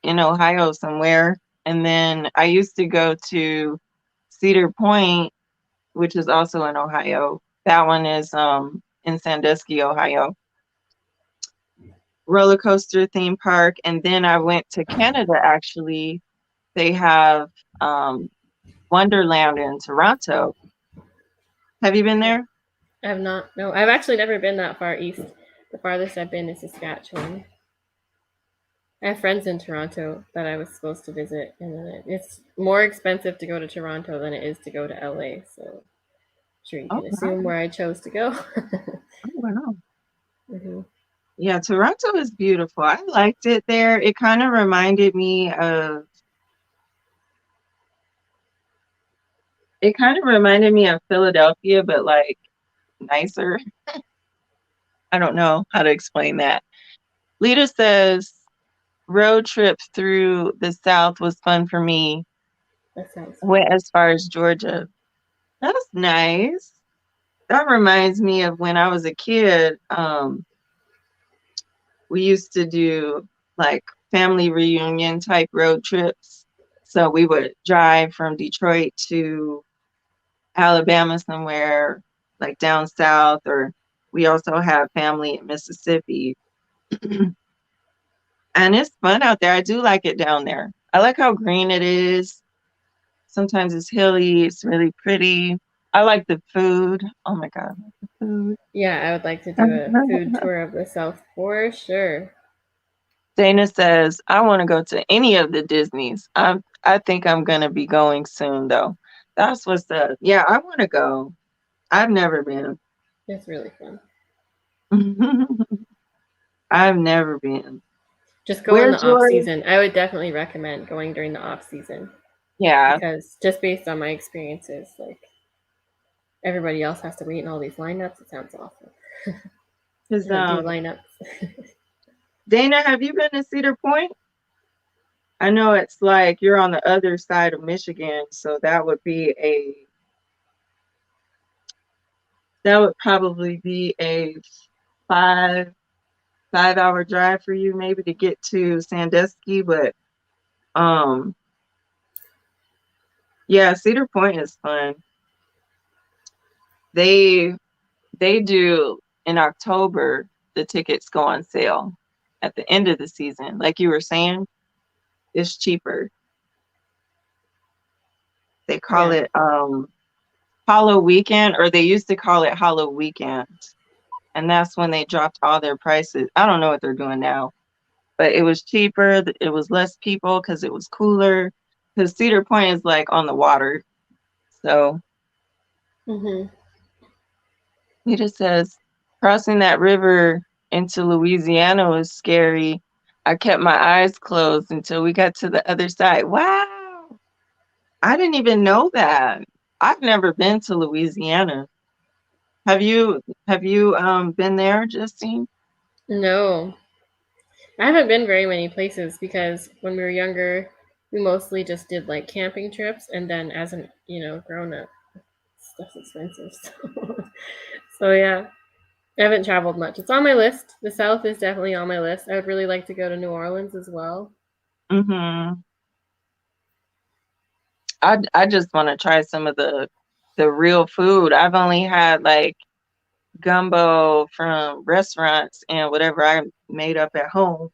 Speaker 1: in Ohio somewhere. And then I used to go to Cedar Point, which is also in Ohio. That one is in Sandusky, Ohio. Roller coaster theme park. And then I went to Canada actually. They have um Wonderland in Toronto. Have you been there?
Speaker 2: I have not. No, I've actually never been that far east. The farthest I've been is Saskatchewan. I have friends in Toronto that I was supposed to visit, and then it's more expensive to go to Toronto than it is to go to LA. So I'm sure you
Speaker 1: Oh,
Speaker 2: can
Speaker 1: wow.
Speaker 2: assume where I chose to go.
Speaker 1: Oh, wow.
Speaker 2: Hmm.
Speaker 1: Yeah, Toronto is beautiful. I liked it there. It kind of reminded me of Philadelphia, but like nicer. I don't know how to explain that. Lita says road trip through the South was fun for me.
Speaker 2: That sounds
Speaker 1: Went
Speaker 2: fun.
Speaker 1: as far as Georgia. That's nice. That reminds me of when I was a kid. We used to do like family reunion type road trips. So we would drive from Detroit to Alabama somewhere, like down south, or we also have family in Mississippi. And it's fun out there. I do like it down there. I like how green it is. Sometimes it's hilly, it's really pretty. I like the food. Oh my God, I like the food.
Speaker 2: Yeah, I would like to do a food tour of the South for sure.
Speaker 1: Dana says, I want to go to any of the Disneys. I think I'm gonna be going soon though. That's what's up. Yeah, I want to go. I've never been.
Speaker 2: It's really fun.
Speaker 1: I've never been.
Speaker 2: Just go in the
Speaker 1: Where's
Speaker 2: off
Speaker 1: yours?
Speaker 2: season. I would definitely recommend going during the off season
Speaker 1: Yeah,
Speaker 2: because just based on my experiences, like everybody else has to wait in all these lineups. It sounds awful.
Speaker 1: because
Speaker 2: I don't do lineups.
Speaker 1: Dana, have you been to Cedar Point? I know it's like you're on the other side of Michigan, so that would probably be a five 5 hour drive for you maybe to get to Sandusky, but um yeah, Cedar Point is fun. They they do in October, the tickets go on sale at the end of the season. Like you were saying, it's cheaper. They call
Speaker 2: Yeah.
Speaker 1: it Hollow Weekend, or they used to call it Hollow Weekend. And that's when they dropped all their prices. I don't know what they're doing now, but it was cheaper. It was less people because it was cooler. Because Cedar Point is like on the water. So
Speaker 2: Hmm.
Speaker 1: he just says, crossing that river into Louisiana was scary. I kept my eyes closed until we got to the other side. Wow. I didn't even know that. I've never been to Louisiana. Have you been there, Justine?
Speaker 2: No, I haven't been very many places because when we were younger, we mostly just did like camping trips, and then as an grown up, stuff's expensive. So yeah, I haven't traveled much. It's on my list. The South is definitely on my list. I would really like to go to New Orleans as well.
Speaker 1: Mm-hmm. I just want to try some of the real food. I've only had like gumbo from restaurants and whatever I made up at home.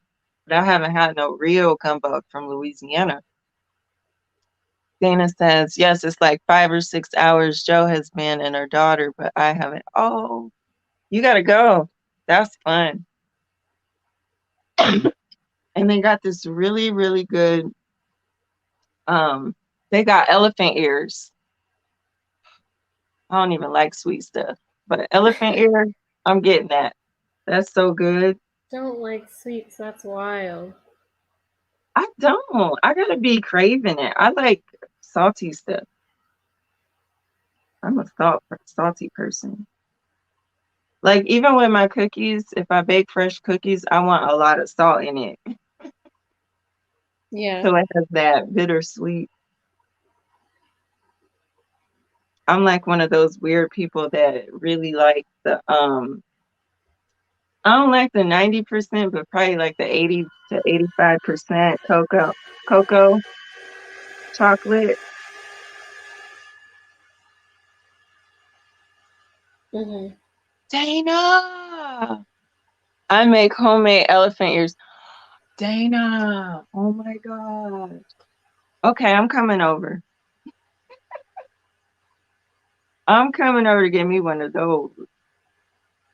Speaker 1: but I haven't had no real gumbo from Louisiana. Dana says, yes, it's like 5 or 6 hours. Joe has been and her daughter, but I haven't. Oh, you gotta go. That's fun. And they got this really, really good, they got elephant ears. I don't even like sweet stuff, but elephant ear, I'm getting that. That's so good.
Speaker 2: Don't like sweets. That's wild.
Speaker 1: I don't. I gotta be craving it. I like salty stuff. I'm a salty person. Like even with my cookies, if I bake fresh cookies, I want a lot of salt in it.
Speaker 2: Yeah.
Speaker 1: So it has that bittersweet. I'm like one of those weird people that really like I don't like the 90%, but probably like the 80 to 85% cocoa chocolate.
Speaker 2: Mhm.
Speaker 1: Dana, I make homemade elephant ears. Dana, oh my gosh. Okay, I'm coming over. I'm coming over to get me one of those.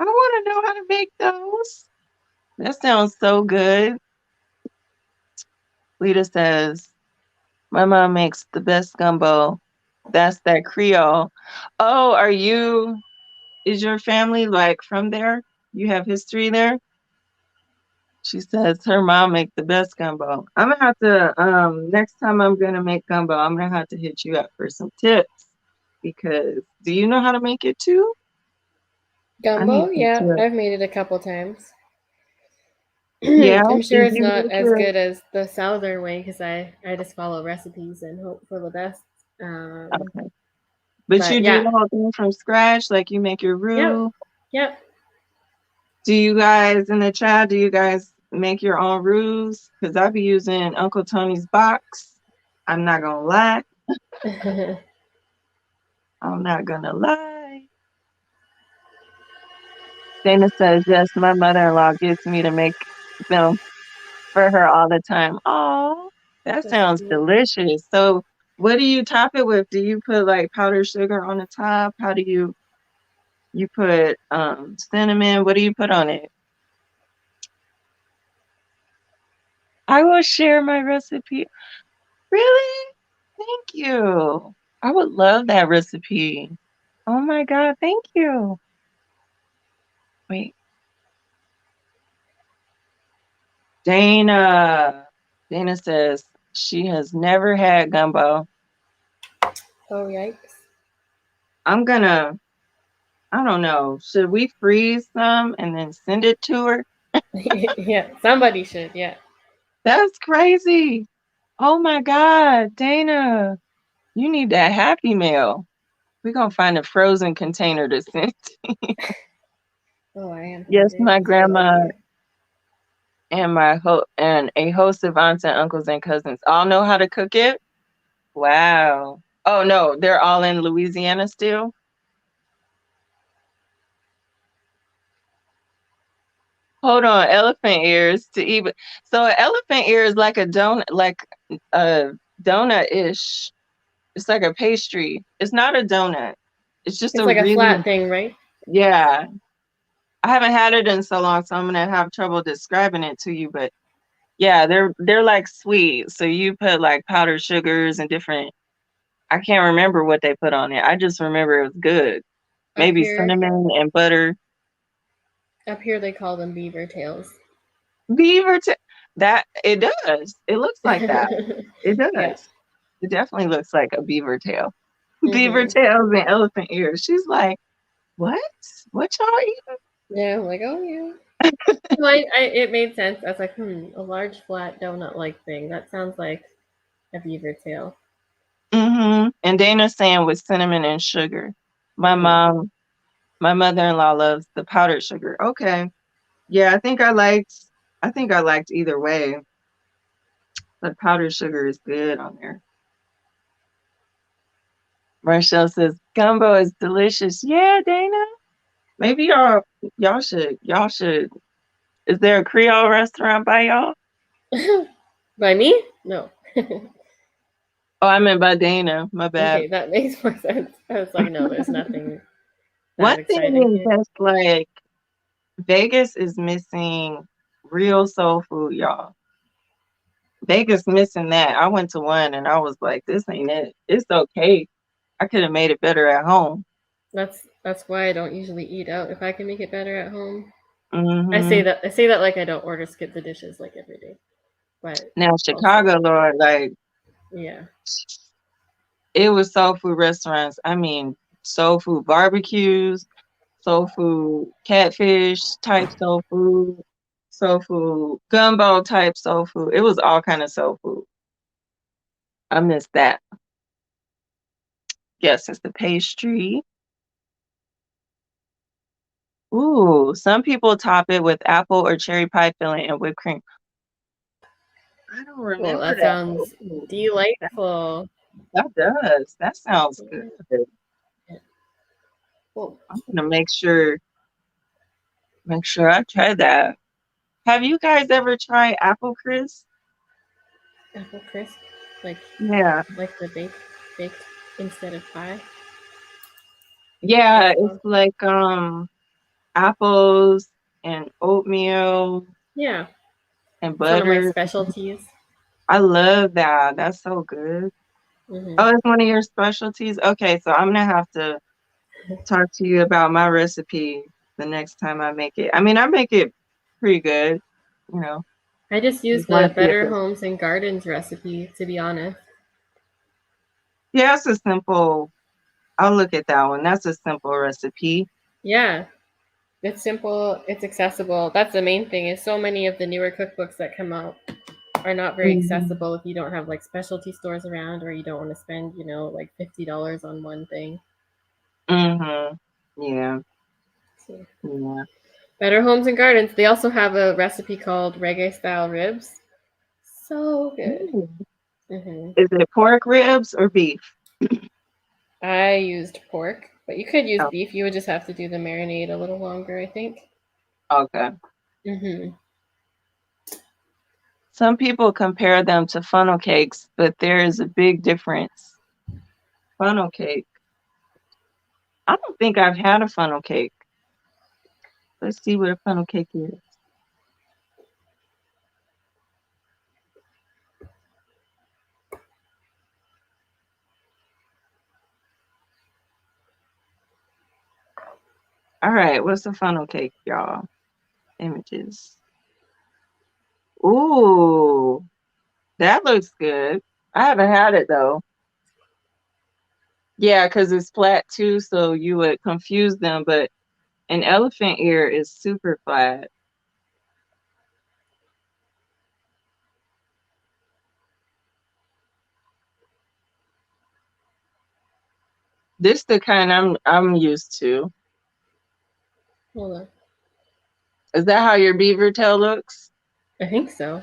Speaker 1: I want to know how to make those. That sounds so good. Lita says, my mom makes the best gumbo. That's that Creole. Oh, is your family like from there? You have history there? She says her mom makes the best gumbo. I'm gonna have to next time I'm gonna make gumbo, I'm gonna have to hit you up for some tips because do you know how to make it too? I need
Speaker 2: Gumbo?
Speaker 1: some
Speaker 2: Yeah,
Speaker 1: tips.
Speaker 2: I've made it a couple times.
Speaker 1: Yeah,
Speaker 2: I'm
Speaker 1: do
Speaker 2: sure it's
Speaker 1: you
Speaker 2: not
Speaker 1: make
Speaker 2: as
Speaker 1: it?
Speaker 2: good as the southern way because I just follow recipes and hope for the best.
Speaker 1: Okay. But
Speaker 2: But
Speaker 1: you do
Speaker 2: yeah,
Speaker 1: the whole thing from scratch, like you make your
Speaker 2: yep,
Speaker 1: roux.
Speaker 2: yep.
Speaker 1: Do you guys in the chat, do you guys make your own roux? Because I be using Uncle Tony's box. I'm not gonna lie. I'm not gonna lie. Dana says, yes, my mother-in-law gets me to make them for her all the time. Oh, that
Speaker 2: That's
Speaker 1: sounds
Speaker 2: cute.
Speaker 1: delicious. So what do you top it with? Do you put like powdered sugar on the top? How do you put cinnamon? What do you put on it? I will share my recipe. Really? Thank you. I would love that recipe. Oh my God, thank you. Wait, Dana. Dana says she has never had gumbo.
Speaker 2: Oh yikes!
Speaker 1: I don't know. Should we freeze some and then send it to her?
Speaker 2: Yeah, somebody should. Yeah.
Speaker 1: That's crazy. Oh my God, Dana, you need that Happy Meal. We're gonna find a frozen container to send.
Speaker 2: Oh, I am
Speaker 1: Yes,
Speaker 2: hungry.
Speaker 1: my
Speaker 2: That's a good
Speaker 1: grandma
Speaker 2: idea.
Speaker 1: and and a host of aunts and uncles and cousins all know how to cook it. Wow. Oh no, they're all in Louisiana still. Hold on, elephant ears to even. So an elephant ear is like a donut, like a donut-ish. It's like a pastry. It's not a donut. It's just
Speaker 2: It's
Speaker 1: a
Speaker 2: like a
Speaker 1: really,
Speaker 2: flat thing, right?
Speaker 1: yeah. I haven't had it in so long, so I'm gonna have trouble describing it to you. But yeah, they're like sweet. So you put like powdered sugars and different. I can't remember what they put on it. I just remember it was good.
Speaker 2: Up
Speaker 1: Maybe
Speaker 2: here,
Speaker 1: cinnamon and butter.
Speaker 2: up here they call them beaver tails.
Speaker 1: Beaver tail. That it does. It looks like that. It
Speaker 2: Yeah.
Speaker 1: does. It definitely looks like a beaver tail. Beaver
Speaker 2: Mhm.
Speaker 1: tails and elephant ears. She's like, what? What y'all eating?
Speaker 2: Yeah, I'm like, oh yeah. Well, it made sense. I was like, a large flat donut-like thing. That sounds like a beaver tail.
Speaker 1: And Dana's saying with cinnamon and sugar. My
Speaker 2: Mhm.
Speaker 1: mom, my mother-in-law loves the powdered sugar. Okay. Yeah, I think I liked either way. But powdered sugar is good on there. Marshall says gumbo is delicious. Yeah, Dana. Maybe y'all should. Is there a Creole restaurant by y'all?
Speaker 2: By me? No.
Speaker 1: Oh, I meant by Dana. My bad.
Speaker 2: Okay, that makes more sense. I was like, no, there's nothing
Speaker 1: One
Speaker 2: that exciting
Speaker 1: thing is
Speaker 2: here.
Speaker 1: that's like Vegas is missing real soul food, y'all. Vegas missing that. I went to one and I was like, this ain't it. It's okay. I could have made it better at home.
Speaker 2: That's why I don't usually eat out if I can make it better at home. I
Speaker 1: Hmm.
Speaker 2: say that like I don't order skip the dishes like every day. But
Speaker 1: Now
Speaker 2: also,
Speaker 1: Chicago, Lord, like
Speaker 2: yeah.
Speaker 1: it was soul food restaurants. I mean, soul food barbecues, soul food catfish type soul food gumbo type soul food. It was all kind of soul food. I missed that. Yes, it's the pastry. Ooh, some people top it with apple or cherry pie filling and whipped cream. I don't
Speaker 2: Well,
Speaker 1: remember
Speaker 2: that
Speaker 1: that.
Speaker 2: sounds
Speaker 1: Ooh,
Speaker 2: delightful.
Speaker 1: that does. That sounds
Speaker 2: Yeah.
Speaker 1: good.
Speaker 2: Well,
Speaker 1: I'm gonna make sure I try that. Have you guys ever tried apple crisp?
Speaker 2: apple crisp, like
Speaker 1: Yeah.
Speaker 2: the baked instead of pie.
Speaker 1: Yeah,
Speaker 2: That's
Speaker 1: it's
Speaker 2: all.
Speaker 1: like apples and oatmeal
Speaker 2: Yeah,
Speaker 1: and
Speaker 2: it's one of my
Speaker 1: butter.
Speaker 2: specialties.
Speaker 1: I love that. That's so good.
Speaker 2: Hmm.
Speaker 1: Oh, it's one of your specialties? Okay, so I'm gonna have to talk to you about my recipe the next time I make it. I mean, I make it pretty good, you know.
Speaker 2: I just use
Speaker 1: Just want
Speaker 2: the
Speaker 1: to see if
Speaker 2: Better
Speaker 1: it,
Speaker 2: Homes and Gardens recipe, to be honest.
Speaker 1: yeah, it's a simple, I'll look at that one. That's a simple recipe.
Speaker 2: Yeah, it's simple, it's accessible. That's the main thing. Is so many of the newer cookbooks that come out are not very
Speaker 1: Hmm.
Speaker 2: accessible if you don't have like specialty stores around or you don't want to spend, like $50 on one thing.
Speaker 1: Hmm. Yeah,
Speaker 2: So,
Speaker 1: yeah.
Speaker 2: Better Homes and Gardens. They also have a recipe called Reggae style ribs. So good.
Speaker 1: Ooh.
Speaker 2: Hmm.
Speaker 1: Is it pork ribs or beef?
Speaker 2: I used pork, but you could use
Speaker 1: Oh,
Speaker 2: beef. You would just have to do the marinade a little longer, I think.
Speaker 1: okay.
Speaker 2: Hmm.
Speaker 1: Some people compare them to funnel cakes, but there is a big difference. Funnel cake. I don't think I've had a funnel cake. Let's see what a funnel cake is. All right, what's a funnel cake, y'all? Images. Ooh, that looks good. I haven't had it though. Yeah, because it's flat too, so you would confuse them, but an elephant ear is super flat. This the kind I'm used to.
Speaker 2: Hold on.
Speaker 1: Is that how your beaver tail looks?
Speaker 2: I think so.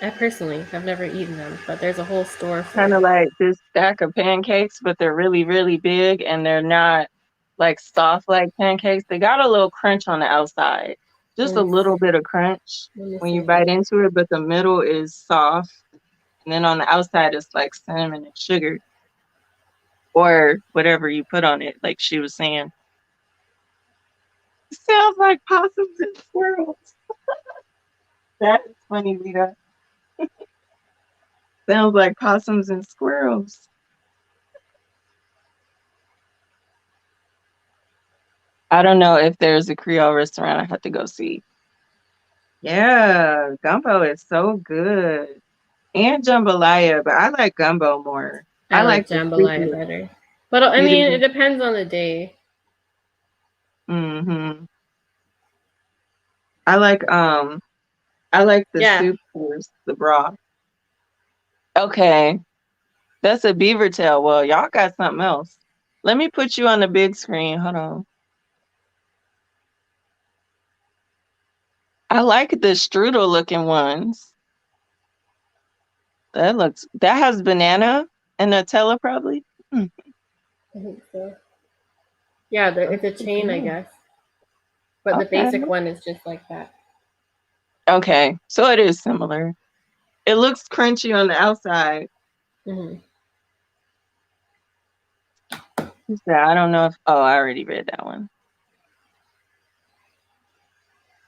Speaker 2: I personally have never eaten them, but there's a whole store for
Speaker 1: Kind of
Speaker 2: it.
Speaker 1: like this stack of pancakes, but they're really, really big and they're not like soft like pancakes. They got a little crunch on the outside, just
Speaker 2: Let
Speaker 1: a
Speaker 2: me
Speaker 1: little bit of crunch
Speaker 2: let me
Speaker 1: when
Speaker 2: see
Speaker 1: you
Speaker 2: if I
Speaker 1: bite
Speaker 2: can.
Speaker 1: into it, but the middle is soft. And then on the outside, it's like cinnamon and sugar or whatever you put on it, like she was saying. It sounds like possums and squirrels. That is funny, Lita. Sounds like possums and squirrels. I don't know if there's a Creole restaurant. I have to go see. Yeah, gumbo is so good. And jambalaya, but I like gumbo more.
Speaker 2: I
Speaker 1: I
Speaker 2: like
Speaker 1: like the
Speaker 2: jambalaya
Speaker 1: soup.
Speaker 2: better, but I
Speaker 1: You
Speaker 2: mean, it
Speaker 1: do?
Speaker 2: depends on the day.
Speaker 1: Mm-hmm. I like the
Speaker 2: Yeah,
Speaker 1: soup first, the broth. Okay. That's a beaver tail. Well, y'all got something else. Let me put you on the big screen. Hold on. I like the strudel looking ones. That has banana and Nutella probably. Hmm.
Speaker 2: I think so. Yeah,
Speaker 1: Those
Speaker 2: it's a
Speaker 1: are
Speaker 2: chain, I
Speaker 1: good.
Speaker 2: guess, but the
Speaker 1: Okay.
Speaker 2: basic one is just like that.
Speaker 1: Okay, so it is similar. It looks crunchy on the outside.
Speaker 2: Hmm.
Speaker 1: He said, I don't know if, oh, I already read that one.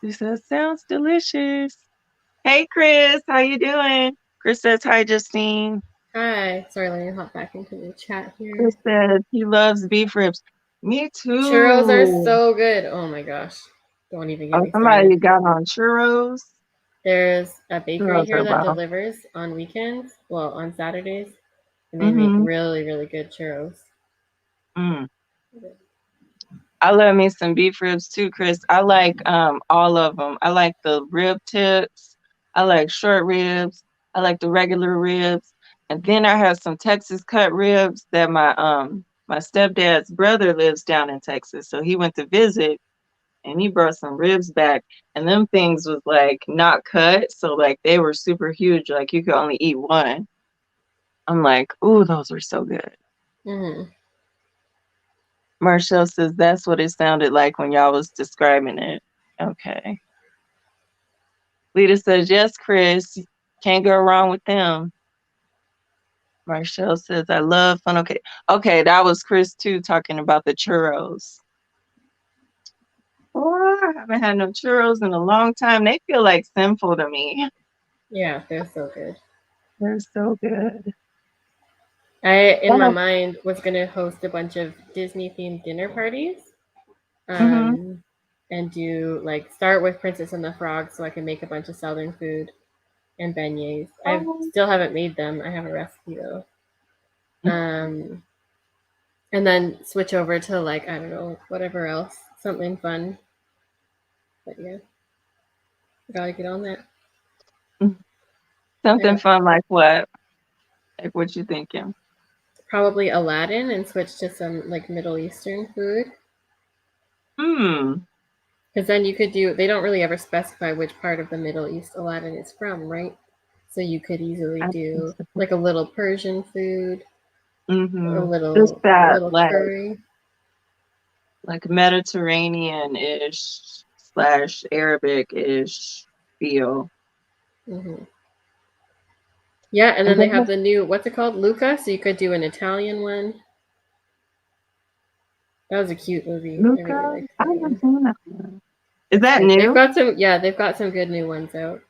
Speaker 1: He says, sounds delicious. Hey, Chris, how you doing? Chris says, hi, Justine.
Speaker 2: Hi. Sorry, let me hop back into the chat here.
Speaker 1: Chris says he loves beef ribs. Me too.
Speaker 2: Churros are so good. Oh my gosh. Don't even get
Speaker 1: Oh,
Speaker 2: me
Speaker 1: somebody
Speaker 2: started.
Speaker 1: got on churros.
Speaker 2: There's a bakery
Speaker 1: Churros
Speaker 2: here
Speaker 1: are
Speaker 2: that
Speaker 1: wow.
Speaker 2: delivers on weekends, well, on Saturdays, and they make
Speaker 1: Mm-hmm.
Speaker 2: really, really good churros.
Speaker 1: Mm. I love me some beef ribs too, Chris. I like all of them. I like the rib tips. I like short ribs. I like the regular ribs. And then I have some Texas cut ribs that my stepdad's brother lives down in Texas. So he went to visit and he brought some ribs back. And them things was like not cut. So like they were super huge. Like you could only eat one. I'm like, ooh, those were so good.
Speaker 2: Mm-hmm.
Speaker 1: Marshall says that's what it sounded like when y'all was describing it. Okay. Lita says, yes, Chris. Can't go wrong with them. Marshall says, I love funnel cake. Okay, that was Chris too talking about the churros. Oh, I haven't had no churros in a long time. They feel like sinful to me.
Speaker 2: Yeah, they're so good.
Speaker 1: They're so good.
Speaker 2: I, in my
Speaker 1: Oh,
Speaker 2: mind, was going to host a bunch of Disney-themed dinner parties.
Speaker 1: mm-hmm.
Speaker 2: And do, like, start with Princess and the Frog so I can make a bunch of Southern food and beignets. I
Speaker 1: Oh.
Speaker 2: still haven't made them. I have a recipe, though. And then switch over to, like, I don't know, whatever else, something fun. But yeah, gotta get on that.
Speaker 1: Something fun like what? Like what you thinking?
Speaker 2: Probably Aladdin and switch to some like Middle Eastern food.
Speaker 1: Hmm.
Speaker 2: Because then you could do, they don't really ever specify which part of the Middle East Aladdin is from, right? So you could easily do like a little Persian food, a
Speaker 1: Mm-hmm. Just
Speaker 2: little
Speaker 1: that
Speaker 2: curry.
Speaker 1: like Mediterranean-ish / Arabic-ish feel.
Speaker 2: Mm-hmm. Yeah, and
Speaker 1: And
Speaker 2: then they
Speaker 1: then
Speaker 2: have the new, what's it called? Luca. So you could do an Italian one. That was a cute movie. I really
Speaker 1: Luca,
Speaker 2: liked
Speaker 1: I
Speaker 2: that
Speaker 1: haven't
Speaker 2: one.
Speaker 1: seen that one. Is
Speaker 2: It's
Speaker 1: that
Speaker 2: good. They've
Speaker 1: new?
Speaker 2: got some, yeah, they've got some good new ones out.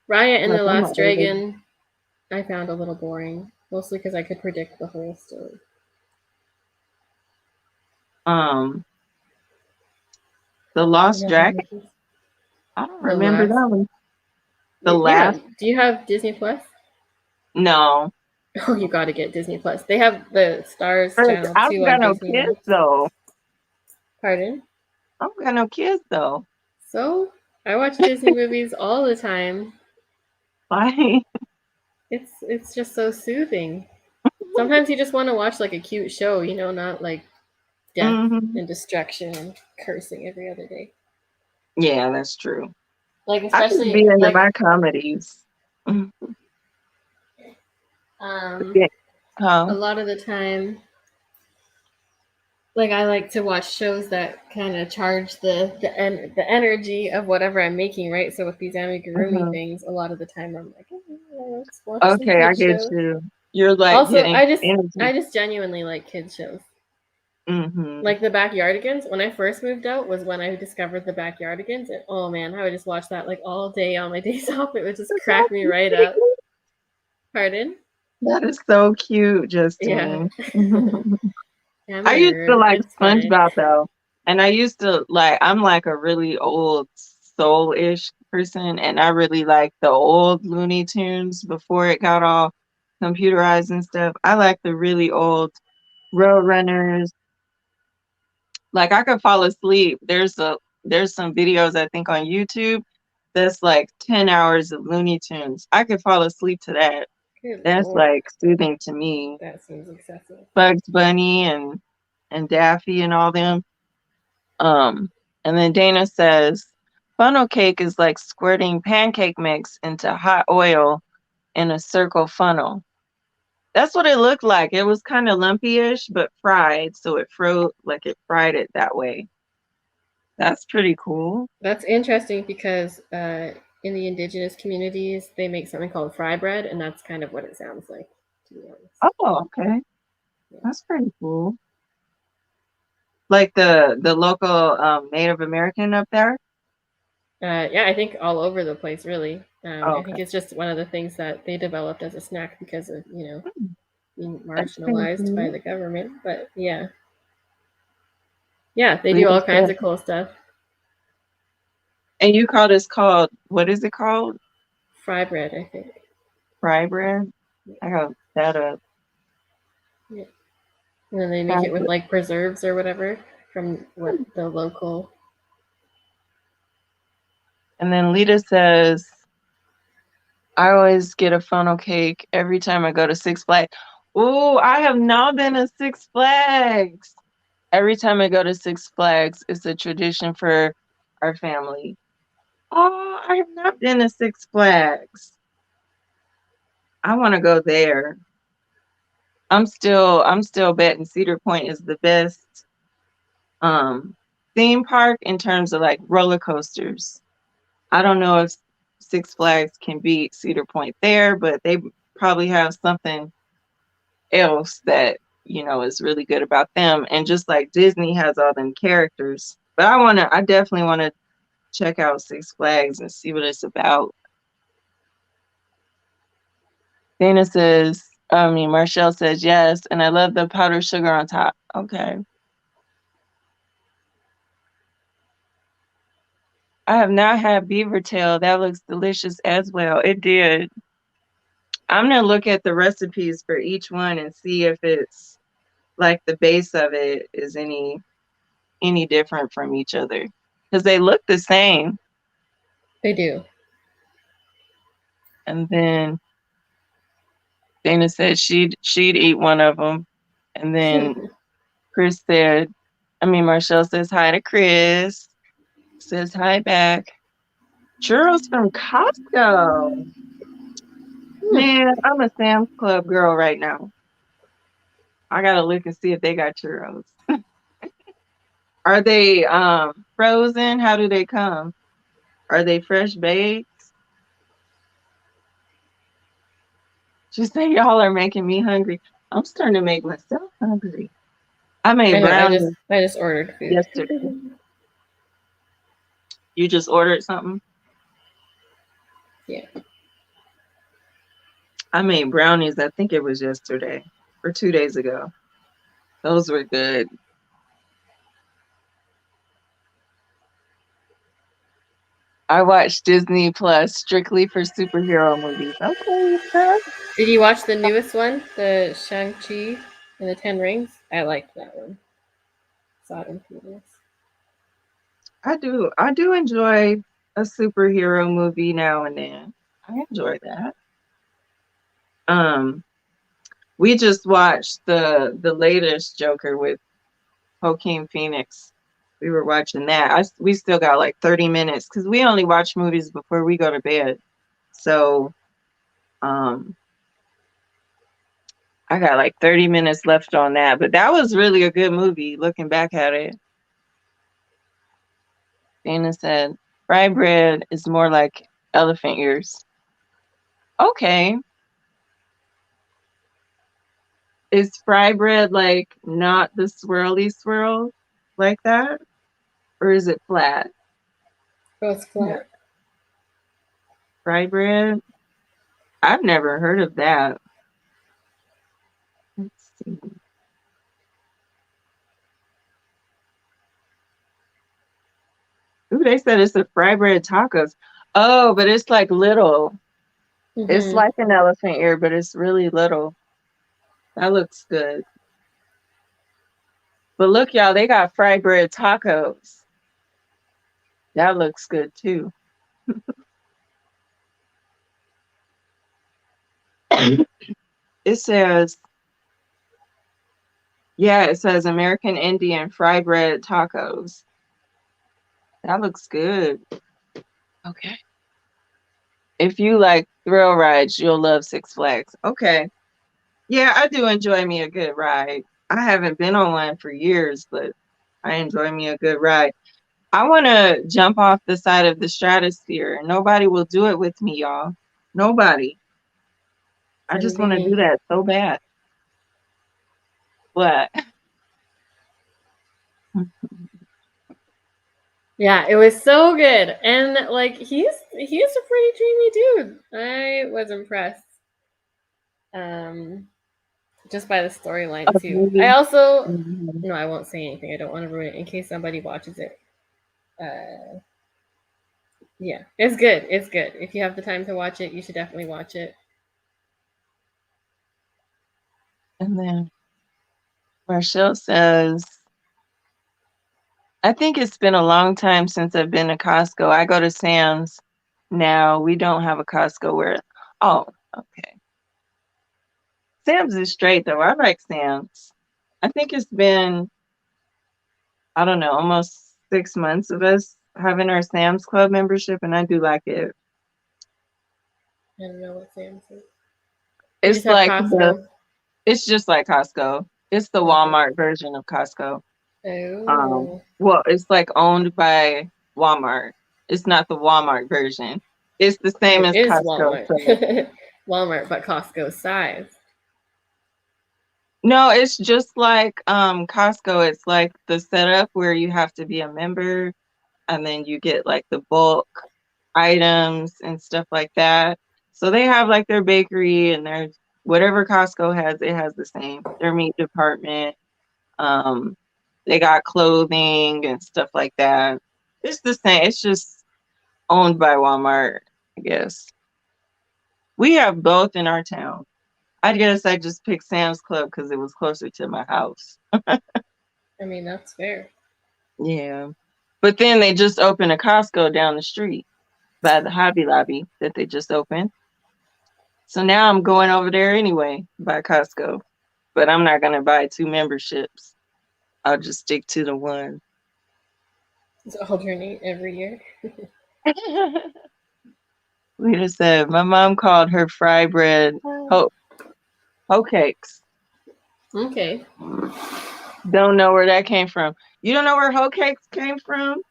Speaker 2: Raya and
Speaker 1: Like
Speaker 2: the
Speaker 1: I'm
Speaker 2: Last
Speaker 1: old.
Speaker 2: Dragon, I found a little boring, mostly because I could predict the whole story.
Speaker 1: The Lost
Speaker 2: Yeah,
Speaker 1: Dragon. I don't
Speaker 2: the
Speaker 1: remember
Speaker 2: last.
Speaker 1: that one. The
Speaker 2: Yeah,
Speaker 1: last?
Speaker 2: do you have Disney Plus?
Speaker 1: No.
Speaker 2: Oh, you got to get Disney Plus. They have the Stars
Speaker 1: First,
Speaker 2: channel
Speaker 1: I
Speaker 2: too
Speaker 1: don't
Speaker 2: on
Speaker 1: got no
Speaker 2: Disney
Speaker 1: kids
Speaker 2: Max.
Speaker 1: though.
Speaker 2: Pardon?
Speaker 1: I don't got no kids though.
Speaker 2: So I watch Disney movies all the time.
Speaker 1: Why?
Speaker 2: It's just so soothing. Sometimes you just want to watch like a cute show, you know, not like death
Speaker 1: Mm-hmm.
Speaker 2: and destruction and cursing every other day.
Speaker 1: Yeah, that's true.
Speaker 2: Like
Speaker 1: I could be
Speaker 2: especially
Speaker 1: into
Speaker 2: like
Speaker 1: my comedies.
Speaker 2: um
Speaker 1: Yeah.
Speaker 2: a
Speaker 1: Oh.
Speaker 2: lot of the time, like I like to watch shows that kind of charge the energy of whatever I'm making, right? So with these amigurumi
Speaker 1: Mhm.
Speaker 2: things, a lot of the time I'm like, oh, let's watch some
Speaker 1: Okay, I
Speaker 2: kid
Speaker 1: get
Speaker 2: shows.
Speaker 1: you. You're like
Speaker 2: Also,
Speaker 1: getting
Speaker 2: I
Speaker 1: energy.
Speaker 2: just genuinely like kid shows.
Speaker 1: Mm-hmm.
Speaker 2: Like the Backyardigans. When I first moved out was when I discovered the Backyardigans, and oh man, I would just watch that like all day on my days off. It would just crack me right up. Pardon?
Speaker 1: That is so cute,
Speaker 2: Yeah.
Speaker 1: Justine.
Speaker 2: I'm a
Speaker 1: I used to
Speaker 2: nerd.
Speaker 1: like
Speaker 2: It's fine.
Speaker 1: SpongeBob though. And I used to like I'm like a really old soul-ish person and I really like the old Looney Tunes before it got all computerized and stuff. I like the really old Roadrunners. Like I could fall asleep. There's some videos I think on YouTube that's like 10 hours of Looney Tunes. I could fall asleep to that.
Speaker 2: Good
Speaker 1: That's
Speaker 2: lord.
Speaker 1: like soothing to me.
Speaker 2: That seems excessive.
Speaker 1: Bugs Bunny and Daffy and all them. Um, and then Dana says funnel cake is like squirting pancake mix into hot oil in a circle funnel. That's what it looked like. It was kind of lumpy-ish, but fried, so it fried it that way. That's pretty cool.
Speaker 2: That's interesting because in the indigenous communities, they make something called fry bread, and that's kind of what it sounds like, to be honest.
Speaker 1: Oh, okay. That's pretty cool. Like the local Native American up there?
Speaker 2: Yeah, I think all over the place, really.
Speaker 1: Oh,
Speaker 2: I think
Speaker 1: okay.
Speaker 2: it's just one of the things that they developed as a snack because of, being
Speaker 1: That's pretty
Speaker 2: marginalized by
Speaker 1: cool.
Speaker 2: the government. But yeah, they do
Speaker 1: Lita
Speaker 2: all kinds
Speaker 1: said,
Speaker 2: of cool stuff.
Speaker 1: and you call this called, what is it called?
Speaker 2: Fry bread, I think.
Speaker 1: Fry bread? I got that up.
Speaker 2: Yeah. And then they
Speaker 1: Fry
Speaker 2: make it with
Speaker 1: bread.
Speaker 2: like preserves or whatever from what the local.
Speaker 1: And then Lita says, I always get a funnel cake every time I go to Six Flags. Ooh, I have not been to Six Flags. Every time I go to Six Flags, it's a tradition for our family. Oh, I have not been to Six Flags. I want to go there. I'm still betting Cedar Point is the best theme park in terms of like roller coasters. I don't know if Six Flags can beat Cedar Point there, but they probably have something else that is really good about them. And just like Disney has all them characters, but I definitely want to check out Six Flags and see what it's about. Dana says, Marshall says yes, and I love the powdered sugar on top. Okay. I have not had beaver tail. That looks delicious as well. It did. I'm gonna look at the recipes for each one and see if it's like the base of it is any different from each other. Because they look the same.
Speaker 2: They do.
Speaker 1: And then Dana said she'd eat one of them. And then Chris said, Marshall says hi to Chris. Says hi back. Churros from Costco. Man, I'm a Sam's Club girl right now. I gotta look and see if they got churros. Are they frozen? How do they come? Are they fresh baked? Just say y'all are making me hungry. I'm starting to make myself hungry. I
Speaker 2: I
Speaker 1: made
Speaker 2: know.
Speaker 1: brownies
Speaker 2: I just ordered food.
Speaker 1: yesterday. You just ordered something?
Speaker 2: Yeah.
Speaker 1: I made brownies, I think it was yesterday or 2 days ago. Those were good. I watched Disney Plus strictly for superhero movies. Okay, Lisa.
Speaker 2: Did you watch the newest one, the Shang-Chi and the Ten Rings? I liked that one. Saw it in theaters.
Speaker 1: I do enjoy a superhero movie now and then. I enjoy that. We just watched the latest Joker with Joaquin Phoenix. We were watching that. We still got like 30 minutes because we only watch movies before we go to bed. So I got like 30 minutes left on that. But that was really a good movie looking back at it. Dana said, fried bread is more like elephant ears. Okay. Is fry bread like not the swirly swirl like that? Or is it flat?
Speaker 2: Oh, it's flat.
Speaker 1: Fry bread? I've never heard of that. Let's see. Ooh, they said it's a fry bread tacos. Oh, but it's like little.
Speaker 2: Mm-hmm.
Speaker 1: It's like an elephant ear, but it's really little. That looks good. But look, y'all, they got fried bread tacos. That looks good too. It says, it says American Indian fried bread tacos. That looks good. Okay. If you like thrill rides, you'll love Six Flags. Okay. Yeah, I do enjoy me a good ride. I haven't been on one for years, but I enjoy me a good ride. I want to jump off the side of the stratosphere. Nobody will do it with me, y'all. Nobody. I
Speaker 2: Send
Speaker 1: just want to
Speaker 2: me.
Speaker 1: do that so bad. What?
Speaker 2: Yeah, it was so good, and like he's a pretty dreamy dude. I was impressed. Just by the storyline
Speaker 1: Of
Speaker 2: too. I
Speaker 1: movie.
Speaker 2: also
Speaker 1: Mhm.
Speaker 2: no, I won't say anything. I don't want to ruin it in case somebody watches it. Yeah, it's good. It's good. If you have the time to watch it, you should definitely watch it.
Speaker 1: And then Marshall says, I think it's been a long time since I've been to Costco. I go to Sam's now. We don't have a Costco where, oh, okay. Sam's is straight though. I like Sam's. I think it's been, I don't know, almost 6 months of us having our Sam's Club membership, and I do like it.
Speaker 2: I don't know what Sam's is. We just
Speaker 1: It's
Speaker 2: have
Speaker 1: like
Speaker 2: Costco.
Speaker 1: it's just like Costco. It's the
Speaker 2: Okay.
Speaker 1: Walmart version of Costco.
Speaker 2: Oh.
Speaker 1: Well, it's like owned by Walmart. It's not the Walmart version. It's the
Speaker 2: So
Speaker 1: same
Speaker 2: it
Speaker 1: as
Speaker 2: is
Speaker 1: Costco.
Speaker 2: Walmart.
Speaker 1: So
Speaker 2: Walmart, but Costco size.
Speaker 1: no, it's just like Costco. It's like the setup where you have to be a member and then you get like the bulk items and stuff like that. So they have like their bakery and their whatever Costco has, it has the same. Their meat department. Um, they got clothing and stuff like that. It's the same. It's just owned by Walmart, I guess. We have both in our town. I guess I just picked Sam's Club because it was closer to my house.
Speaker 2: I mean, that's fair.
Speaker 1: Yeah. But then they just opened a Costco down the street by the Hobby Lobby that they just opened. So now I'm going over there anyway by Costco. But I'm not going to buy 2 memberships. I'll just stick to the one.
Speaker 2: It's alternate every year.
Speaker 1: Lita said, my mom called her fry bread hoe cakes.
Speaker 2: Okay.
Speaker 1: Don't know where that came from. You don't know where hoe cakes came from?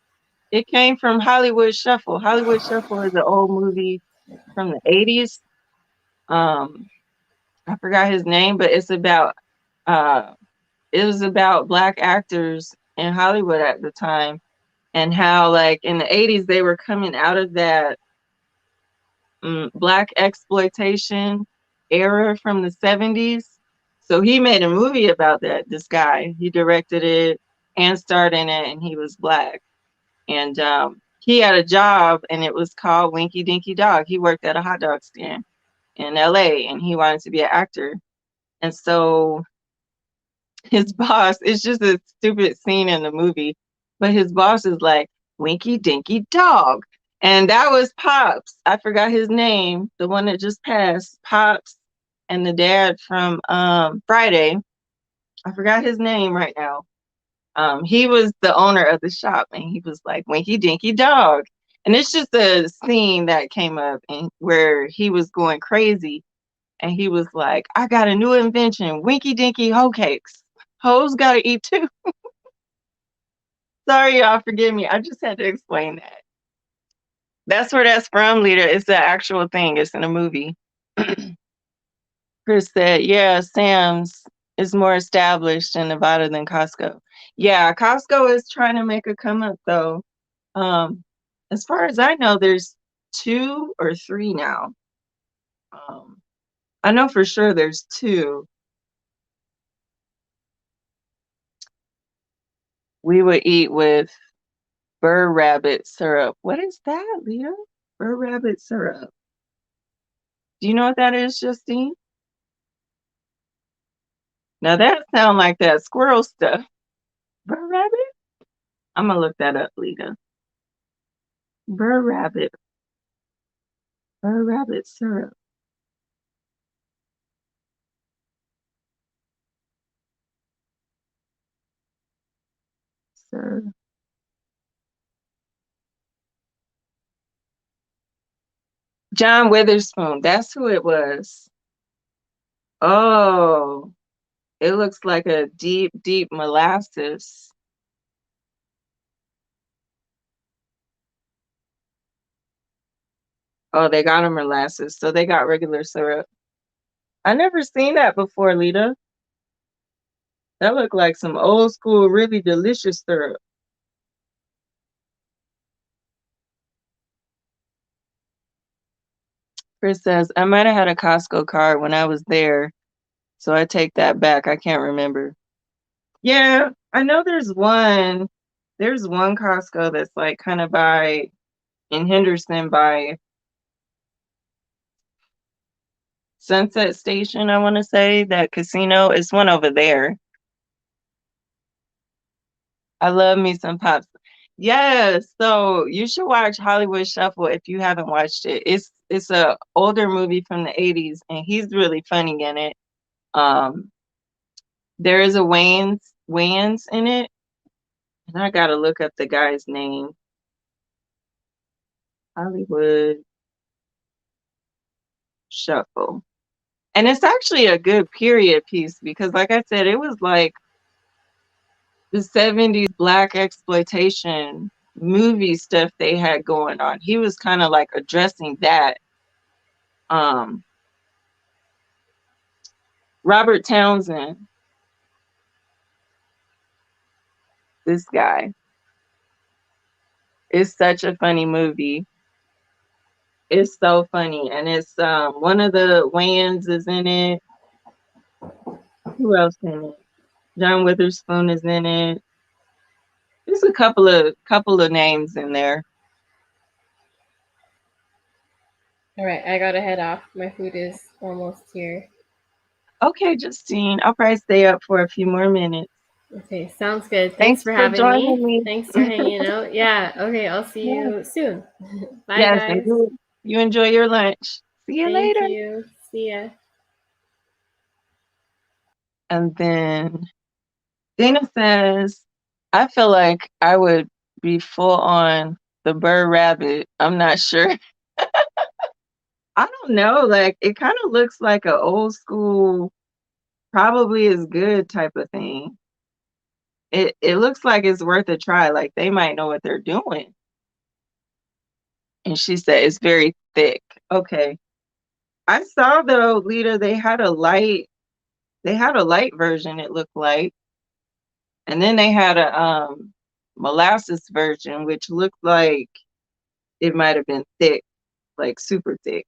Speaker 1: It came from Hollywood Shuffle. Hollywood Shuffle is an old movie from the 80s. I forgot his name, but uh it was about black actors in Hollywood at the time and how like in the 80s they were coming out of that black exploitation era from the 70s. So he made a movie about that, this guy. He directed it and starred in it, and he was black. And he had a job, and it was called Winky Dinky Dog. He worked at a hot dog stand in LA, and he wanted to be an actor. And so his boss, it's just a stupid scene in the movie, but his boss is like, Winky Dinky Dog. And that was Pops. I forgot his name, the one that just passed, Pops, and the dad from Friday. I forgot his name right now. He was the owner of the shop, and he was like, Winky Dinky Dog. And it's just a scene that came up and where he was going crazy. And he was like, I got a new invention, Winky Dinky hoe cakes. Hoes gotta eat too. Sorry, y'all, forgive me. I just had to explain that. That's where that's from, Lita. It's the actual thing. It's in a movie. Chris said, yeah, Sam's is more established in Nevada than Costco. Yeah, Costco is trying to make a come up though. Um, as far as I know, there's 2 or 3 now. Um, I know for sure there's 2. We would eat with Burr rabbit syrup. What is that, Lita? Burr rabbit syrup. Do you know what that is, Justine? Now that sounds like that squirrel stuff. Burr rabbit? I'm gonna look that up, Lita. Burr rabbit. Burr rabbit syrup. Syrup. John Witherspoon. That's who it was. Oh, it looks like a deep, deep molasses. Oh, they got them molasses, so they got regular syrup. I never seen that before, Lita. That looked like some old school, really delicious syrup. Chris says, I might have had a Costco card when I was there, so I take that back. I can't remember. Yeah, I know there's one. There's one Costco that's like kind of by in Henderson by Sunset Station, I want to say. That casino. It's one over there. I love me some pops. Yes, so you should watch Hollywood Shuffle if you haven't watched it. It's a older movie from the 80s and he's really funny in it. Um there is a Wayans in it, and I gotta look up the guy's name. Hollywood Shuffle. And it's actually a good period piece because like I said, it was like the 70s black exploitation movie stuff they had going on. He was kind of like addressing that. Robert Townsend, this guy. It's such a funny movie. It's so funny. And it's one of the Wayans is in it. Who else in it? John Witherspoon is in it. There's a couple of names in there.
Speaker 2: All right, I gotta head off. My food is almost here.
Speaker 1: Okay, Justine. I'll probably stay up for a few more minutes.
Speaker 2: Okay, sounds good.
Speaker 1: Thanks
Speaker 2: Thanks for having
Speaker 1: joining me.
Speaker 2: Thanks for hanging out. Yeah, okay, I'll see you soon. Bye,
Speaker 1: Yes,
Speaker 2: guys.
Speaker 1: and you enjoy your lunch. See you
Speaker 2: Thank
Speaker 1: later.
Speaker 2: you. See ya.
Speaker 1: And then Dana says, I feel like I would be full on the Burr Rabbit. I'm not sure. I don't know. Like, it kind of looks like an old school, probably is good type of thing. It looks like it's worth a try. Like, they might know what they're doing. And she said it's very thick. Okay. I saw though, Lita, they had a light version, it looked like. And then they had a molasses version, which looked like it might have been thick, like super thick.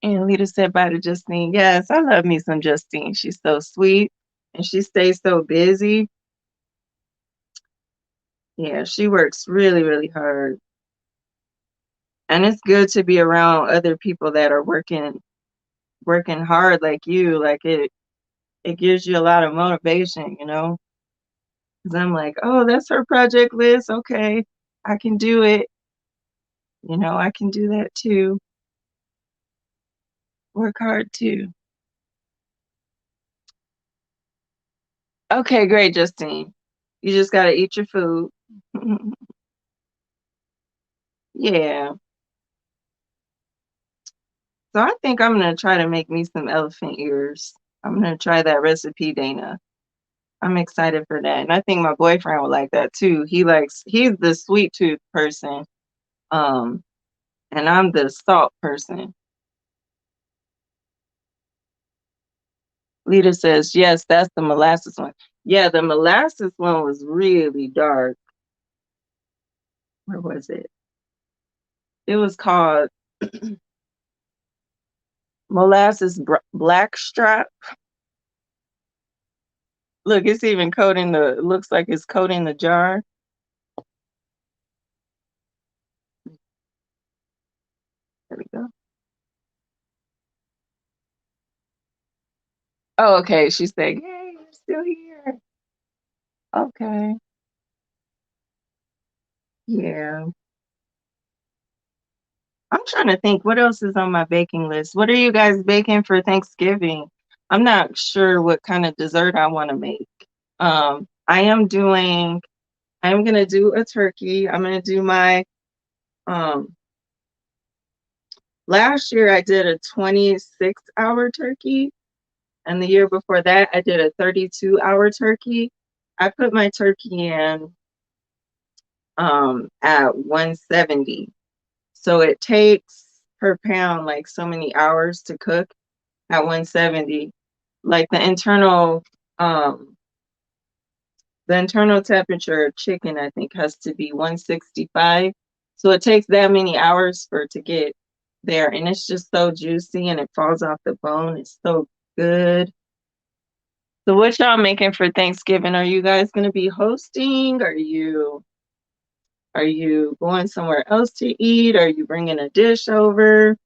Speaker 1: And Lita said bye to Justine. Yes, I love me some Justine. She's so sweet and she stays so busy. Yeah, she works really, really hard. And it's good to be around other people that are working hard like you. Like it gives you a lot of motivation, you know? Because I'm like, oh, that's her project list. Okay, I can do it. You know, I can do that too. Work hard too. Okay, great, Justine. You just got to eat your food. Yeah. So I think I'm going to try to make me some elephant ears. I'm going to try that recipe, Dana. I'm excited for that. And I think my boyfriend would like that too. He's the sweet tooth person. Um, and I'm the salt person. Lita says, yes, that's the molasses one. Yeah, the molasses one was really dark. Where was it? It was called molasses black strap. Look, it's even coating it looks like it's coating the jar. There we go. Oh, okay. She's saying, hey, you're still here. Okay. Yeah. I'm trying to think what else is on my baking list. What are you guys baking for Thanksgiving? I'm not sure what kind of dessert I want to make. I am gonna do a turkey. I'm gonna do my um last year I did a 26-hour turkey, and the year before that I did a 32-hour turkey. I put my turkey in at 170. So it takes per pound like so many hours to cook at 170. Like the internal temperature of chicken, I think, has to be 165. So it takes that many hours for it to get there. And it's just so juicy and it falls off the bone. It's so good. So what y'all making for Thanksgiving? Are you guys going to be hosting? Are you going somewhere else to eat? Are you bringing a dish over?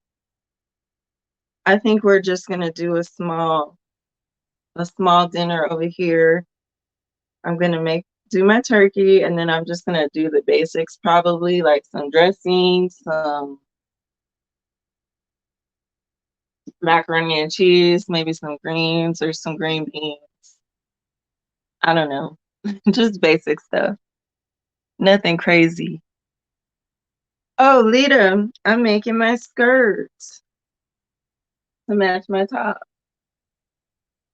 Speaker 1: I think we're just going to do a small dinner over here. I'm going to do my turkey, and then I'm just going to do the basics, probably like some dressing, some macaroni and cheese, maybe some greens or some green beans. I don't know. Just basic stuff. Nothing crazy. Oh, Lita, I'm making my skirt to match my top.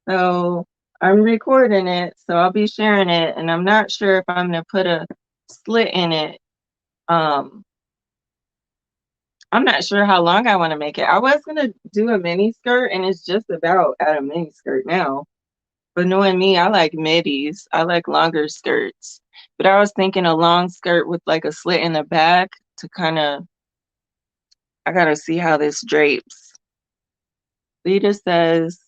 Speaker 1: So I'm recording it, so I'll be sharing it, and I'm not sure if I'm gonna put a slit in it. I'm not sure how long I want to make it. I was gonna do a mini skirt, and it's just about at a mini skirt now. But knowing me, I like middies. I like longer skirts. But I was thinking a long skirt with like a slit in the back to kind of, I gotta see how this drapes. Lita says,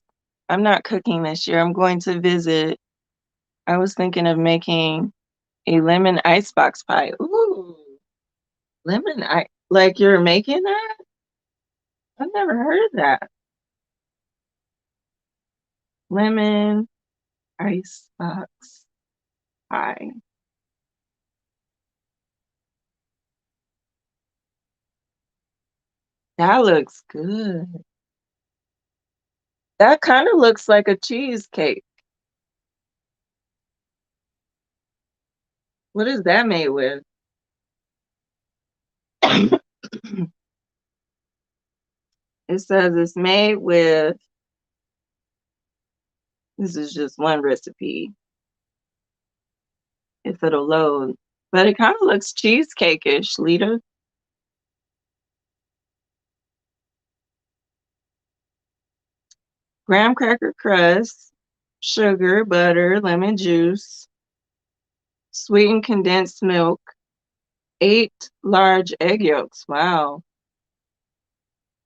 Speaker 1: I'm not cooking this year. I'm going to visit. I was thinking of making a lemon icebox pie. Ooh, lemon ice. Like you're making that? I've never heard of that. Lemon icebox pie. That looks good. That kind of looks like a cheesecake. What is that made with? It says it's made with, this is just one recipe, if it'll load. But it kind of looks cheesecake-ish, Lita. Graham cracker crust, sugar, butter, lemon juice, sweetened condensed milk, 8 large egg yolks. Wow.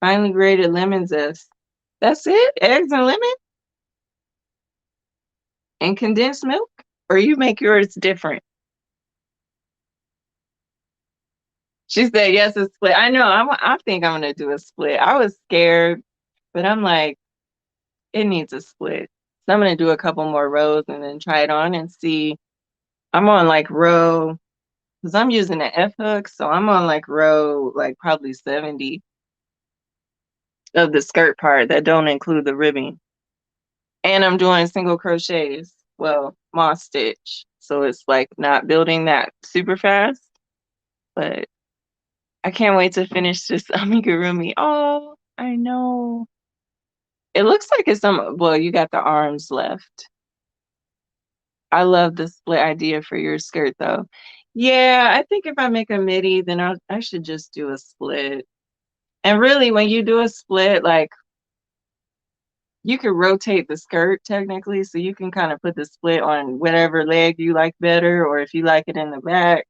Speaker 1: Finely grated lemon zest. That's it? Eggs and lemon? And condensed milk? Or you make yours different? She said, yes, a split. I know. I think I'm going to do a split. I was scared, but I'm like, it needs a split. So I'm going to do a couple more rows and then try it on and see. I'm on like row, because I'm using an F hook. So I'm on like row, like probably 70 of the skirt part that don't include the ribbing. And I'm doing single crochets. Well, moss stitch. So it's like not building that super fast. But I can't wait to finish this amigurumi. Oh, I know. It looks like it's well, you got the arms left. I love the split idea for your skirt though. Yeah, I think if I make a midi, then I should just do a split. And really, when you do a split, like you could rotate the skirt technically, so you can kind of put the split on whatever leg you like better, or if you like it in the back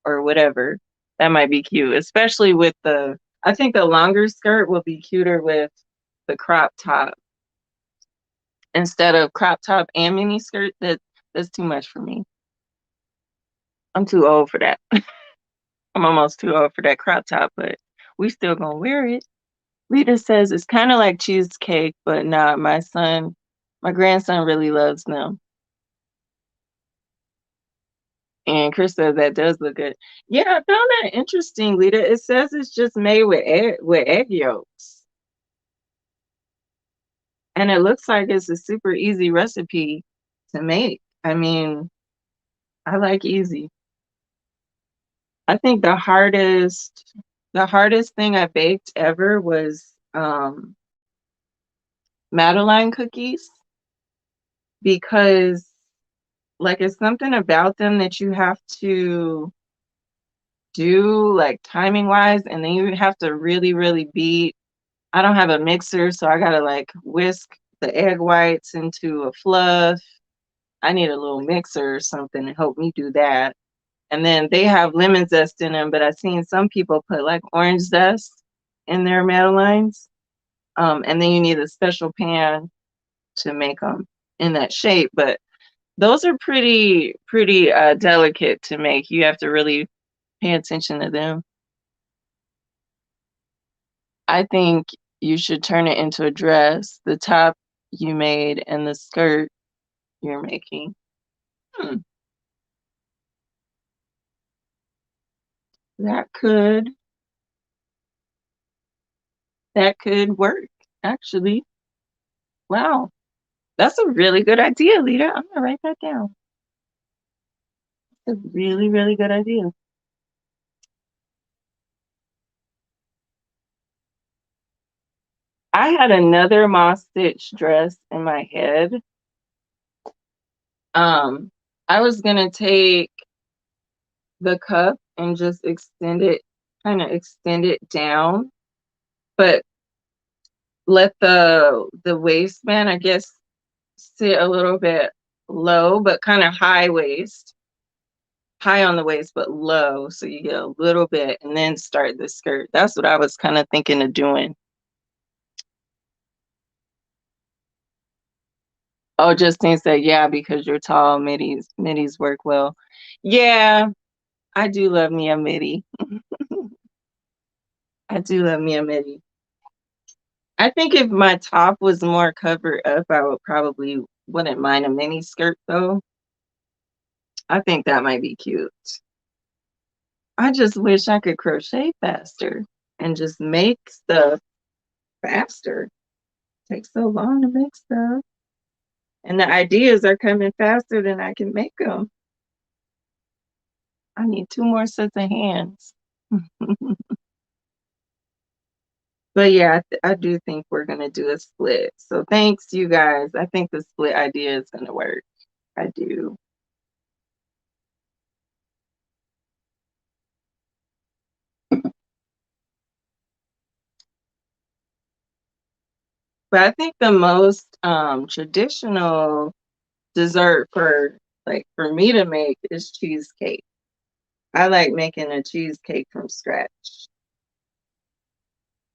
Speaker 1: or whatever. That might be cute, especially with I think the longer skirt will be cuter with the crop top instead of crop top and mini skirt. That's too much for me. I'm too old for that. I'm almost too old for that crop top, but we still gonna wear it. Rita says it's kind of like cheesecake, but not my grandson really loves them. And Chris says that does look good. Yeah, I found that interesting, Lita. It says it's just made with egg yolks. And it looks like it's a super easy recipe to make. I mean, I like easy. I think the hardest thing I baked ever was Madeline cookies, because like it's something about them that you have to do, like timing wise, and then you have to really, really beat. I don't have a mixer, so I gotta like whisk the egg whites into a fluff. I need a little mixer or something to help me do that. And then they have lemon zest in them, but I've seen some people put like orange zest in their Madeleines. And then you need a special pan to make them in that shape. But those are pretty delicate to make. You have to really pay attention to them. I think you should turn it into a dress. The top you made and the skirt you're making. Hmm. That could work, actually. Wow. That's a really good idea, Lita. I'm gonna write that down. It's a really, really good idea. I had another moss stitch dress in my head. I was gonna take the cup and just kind of extend it down, but let the waistband, I guess, sit a little bit low, but kind of high waist, high on the waist, but low, so you get a little bit, and then start the skirt. That's what I was kind of thinking of doing. Oh, Justine said, yeah, because you're tall, middies work well. Yeah, I do love me a midi. I do love me a midi. I think if my top was more covered up, I would probably wouldn't mind a mini skirt though. I think that might be cute. I just wish I could crochet faster and just make stuff faster. Takes so long to make stuff. And the ideas are coming faster than I can make them. I need 2 more sets of hands. But yeah, I do think we're gonna do a split. So thanks, you guys. I think the split idea is gonna work. I do. But I think the most traditional dessert for me to make is cheesecake. I like making a cheesecake from scratch.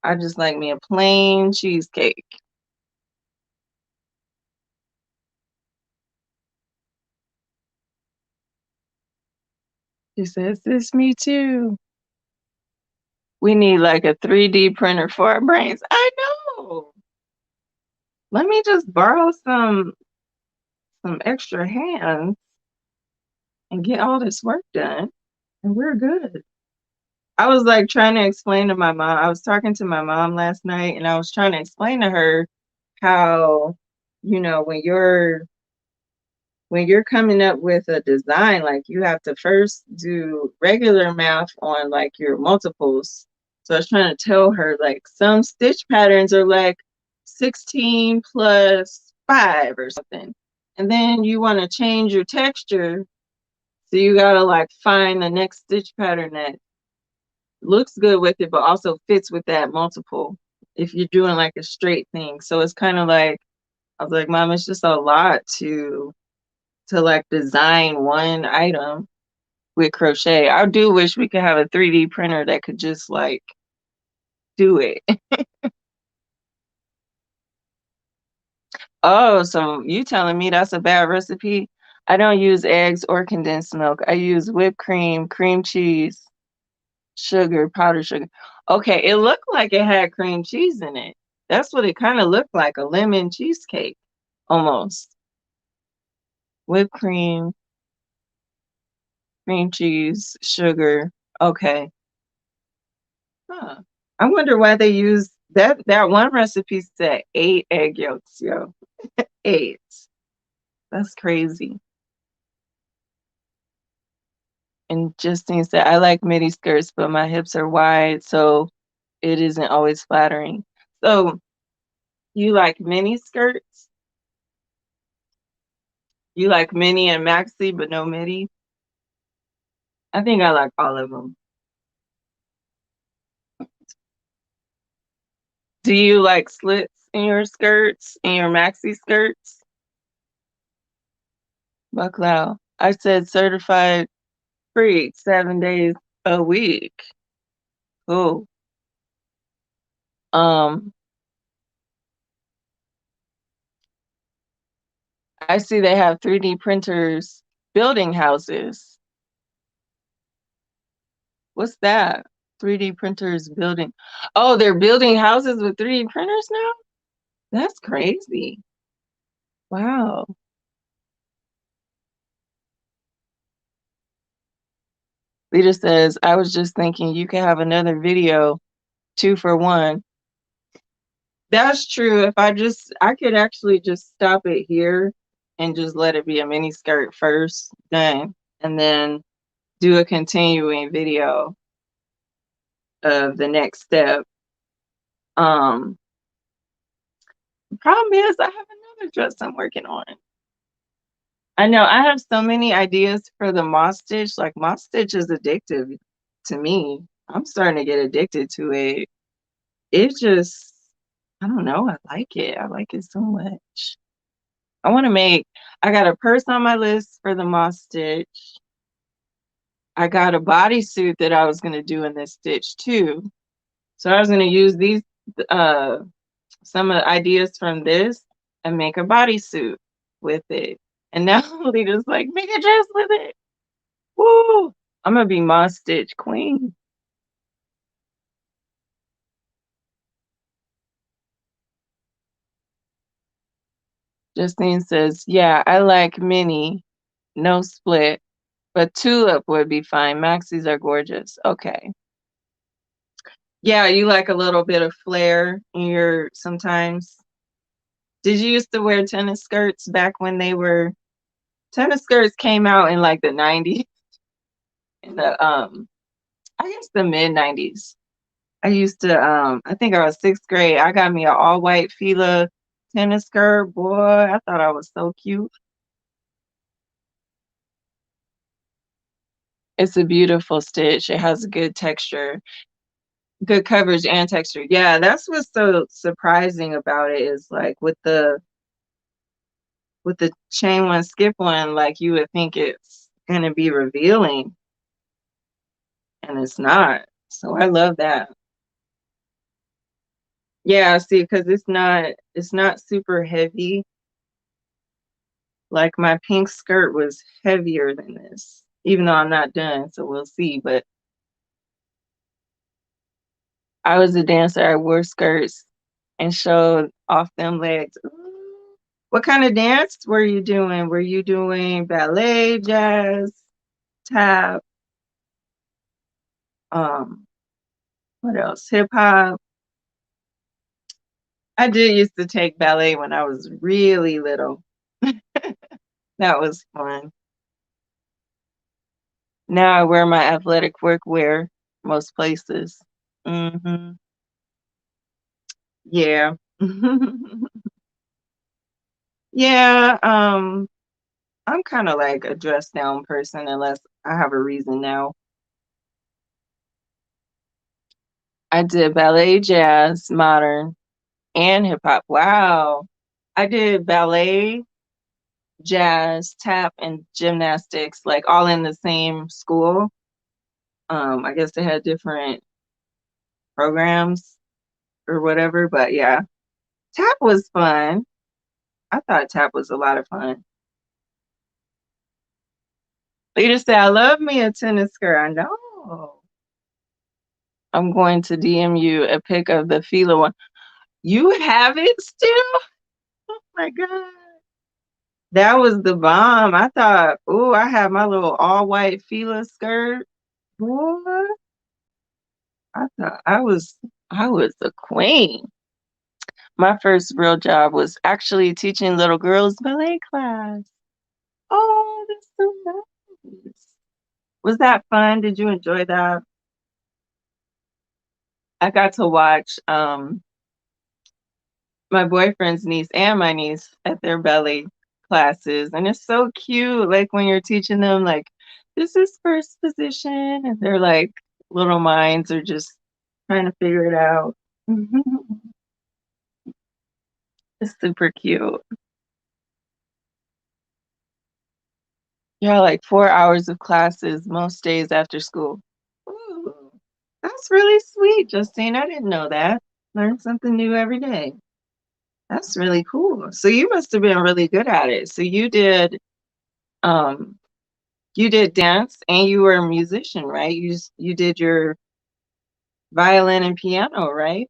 Speaker 1: I just like me a plain cheesecake. She says, "This me too." We need like a 3D printer for our brains. I know. Let me just borrow some extra hands and get all this work done, and we're good. I was like trying to explain to my mom. I was talking to my mom last night, and I was trying to explain to her how, when you're coming up with a design, like you have to first do regular math on like your multiples. So I was trying to tell her like some stitch patterns are like 16 plus 5 or something. And then you want to change your texture. So you gotta like find the next stitch pattern that looks good with it, but also fits with that multiple if you're doing like a straight thing. So it's kind of like, I was like, Mom, it's just a lot to like design one item with crochet. I do wish we could have a 3D printer that could just like do it. Oh, so you telling me that's a bad recipe? I don't use eggs or condensed milk. I use whipped cream, cream cheese, sugar, powdered sugar. Okay, it looked like it had cream cheese in it. That's what it kind of looked like, a lemon cheesecake almost. Whipped cream, cream cheese, sugar. Okay. Huh. I wonder why they use that one recipe said 8 egg yolks, yo. 8. That's crazy. And Justine said, I like midi skirts, but my hips are wide, so it isn't always flattering. So you like mini skirts? You like mini and maxi, but no midi? I think I like all of them. Do you like slits in your skirts, in your maxi skirts? Bucklow. I said certified freak 7 days a week. Cool. Um, I see they have 3D printers building houses. What's that? 3D printers building. Oh, they're building houses with 3D printers now? That's crazy. Wow. Lita says, I was just thinking you could have another video 2 for 1. That's true. I could actually just stop it here and just let it be a mini skirt first, done, and then do a continuing video of the next step. The problem is I have another dress I'm working on. I know I have so many ideas for the moss stitch. Like moss stitch is addictive to me. I'm starting to get addicted to it. It just, I don't know. I like it. I like it so much. I got a purse on my list for the moss stitch. I got a bodysuit that I was going to do in this stitch too. So I was going to use some of the ideas from this and make a bodysuit with it. And now Lita's like, make a dress with it. Woo! I'm going to be moss stitch queen. Justine says, yeah, I like mini, no split, but tulip would be fine. Maxis are gorgeous. Okay. Yeah, you like a little bit of flare in your sometimes. Did you used to wear tennis skirts back when tennis skirts came out in like the 90s? In the I guess the mid 90s. I used to I think I was 6th grade. I got me an all white Fila tennis skirt. Boy, I thought I was so cute. It's a beautiful stitch. It has a good texture, good coverage and texture. Yeah, that's what's so surprising about it is like with the chain one skip one, like you would think it's gonna be revealing and it's not. So I love that. Yeah, see, because it's not super heavy. Like my pink skirt was heavier than this, even though I'm not done, so we'll see. But I was a dancer. I wore skirts and showed off them legs. Ooh. What kind of dance were you doing? Were you doing ballet, jazz, tap? What else? Hip hop. I did used to take ballet when I was really little. That was fun. Now I wear my athletic workwear most places. Yeah. Yeah, I'm kind of like a dress down person unless I have a reason now. I did ballet, jazz, modern, and hip hop. Wow. I did ballet, jazz, tap, and gymnastics, like all in the same school. I guess they had different programs or whatever, but yeah, tap was fun. I thought tap was a lot of fun. Lita said, I love me a tennis skirt. I know. I'm going to DM you a pic of the Fila one. You have it still? Oh my God. That was the bomb. I thought, oh, I have my little all white Fila skirt. Boy, I thought I was a queen. My first real job was actually teaching little girls ballet class. Oh, that's so nice. Was that fun? Did you enjoy that? I got to watch my boyfriend's niece and my niece at their ballet classes, and it's so cute. Like when you're teaching them, like this is first position, and they're like little minds are just trying to figure it out. It's super cute. Yeah, like 4 hours of classes most days after school. Ooh, that's really sweet, Justine. I didn't know that. Learn something new every day. That's really cool. So you must have been really good at it. So um you did dance and you were a musician, right? You did your violin and piano, right?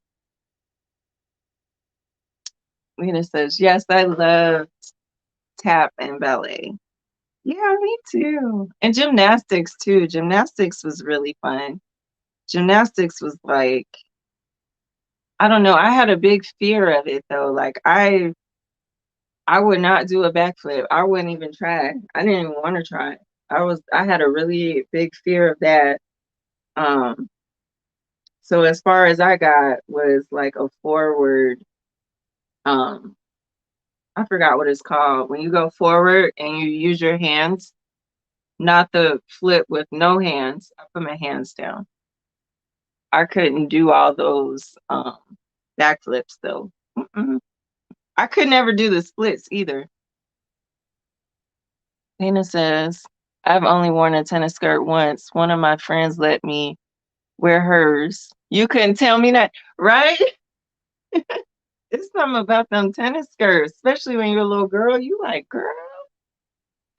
Speaker 1: Lena says, yes, I love tap and ballet. Yeah, me too. And gymnastics too. Gymnastics was really fun. Gymnastics was like, I don't know, I had a big fear of it though. Like I would not do a backflip. I wouldn't even try. I didn't even want to try. I had a really big fear of that. Um, so as far as I got was like a forward, um, I forgot what it's called. When you go forward and you use your hands, not the flip with no hands. I put my hands down. I couldn't do all those backflips though. Mm-mm. I could never do the splits either. Dana says, I've only worn a tennis skirt once. One of my friends let me wear hers. You couldn't tell me that, right? It's something about them tennis skirts, especially when you're a little girl. You like, girl.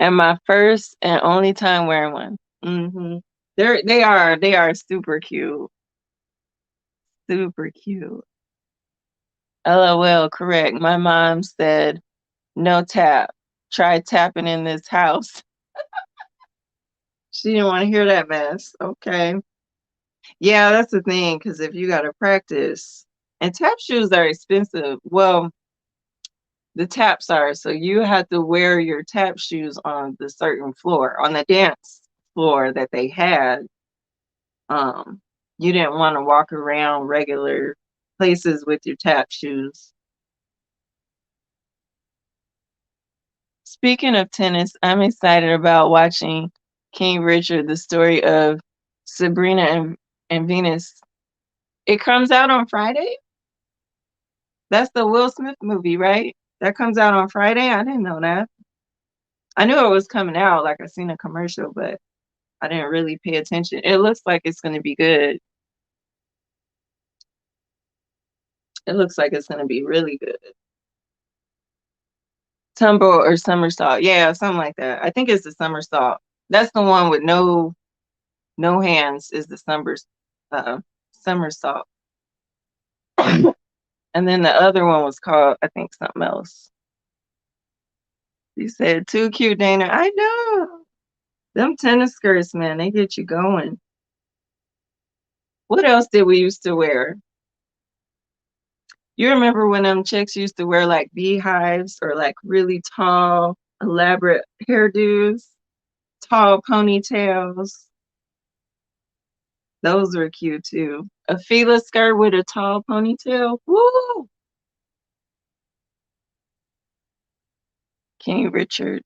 Speaker 1: And my first and only time wearing one. They are super cute. Super cute. LOL, correct. My mom said, no tap. Try tapping in this house. She didn't want to hear that mess. Okay. Yeah, that's the thing, because if you got to practice, and tap shoes are expensive. Well, the taps are, so you have to wear your tap shoes on the certain floor, on the dance floor that they had. Um, you didn't want to walk around regular places with your tap shoes. Speaking of tennis, I'm excited about watching King Richard, the story of Sabrina and Venus. It comes out on Friday? That's the Will Smith movie, right? That comes out on Friday? I didn't know that. I knew it was coming out, like I seen a commercial, but I didn't really pay attention. It looks like it's going to be good. It looks like it's going to be really good. Tumble or somersault. Yeah, something like that. I think it's the somersault. That's the one with no hands is the somersault. And then the other one was called, I think, something else. You said too cute, Dana. I know. Them tennis skirts, man, they get you going. What else did we used to wear? You remember when them chicks used to wear like beehives or like really tall, elaborate hairdos, tall ponytails? Those were cute too. A Fila skirt with a tall ponytail. Woo! King Richard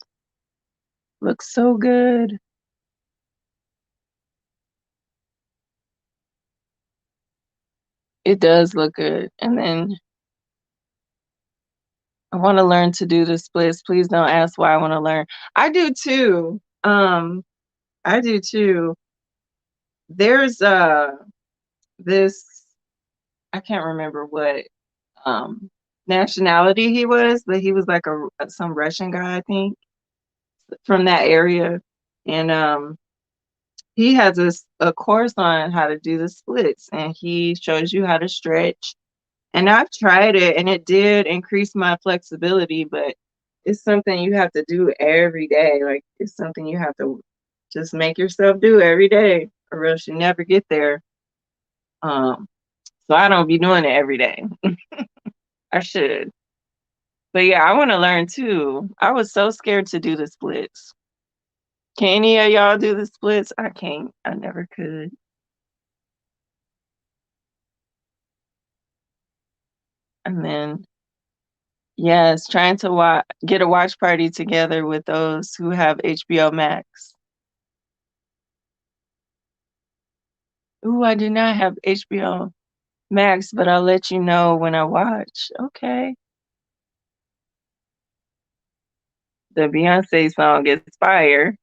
Speaker 1: looks so good. It does look good. And then I want to learn to do the splits. Please don't ask why I want to learn. I do too. I do too. There's this, I can't remember what nationality he was, but he was like some Russian guy, I think, from that area. And he has a course on how to do the splits, and he shows you how to stretch. And I've tried it, and it did increase my flexibility, but it's something you have to do every day. Like it's something you have to just make yourself do every day, or else you never get there. So I don't be doing it every day. I should. But yeah, I want to learn too. I was so scared to do the splits. Can any of y'all do the splits? I can't. I never could. And then, yes, trying to get a watch party together with those who have HBO Max. Ooh, I do not have HBO Max, but I'll let you know when I watch. Okay. The Beyonce song is fire.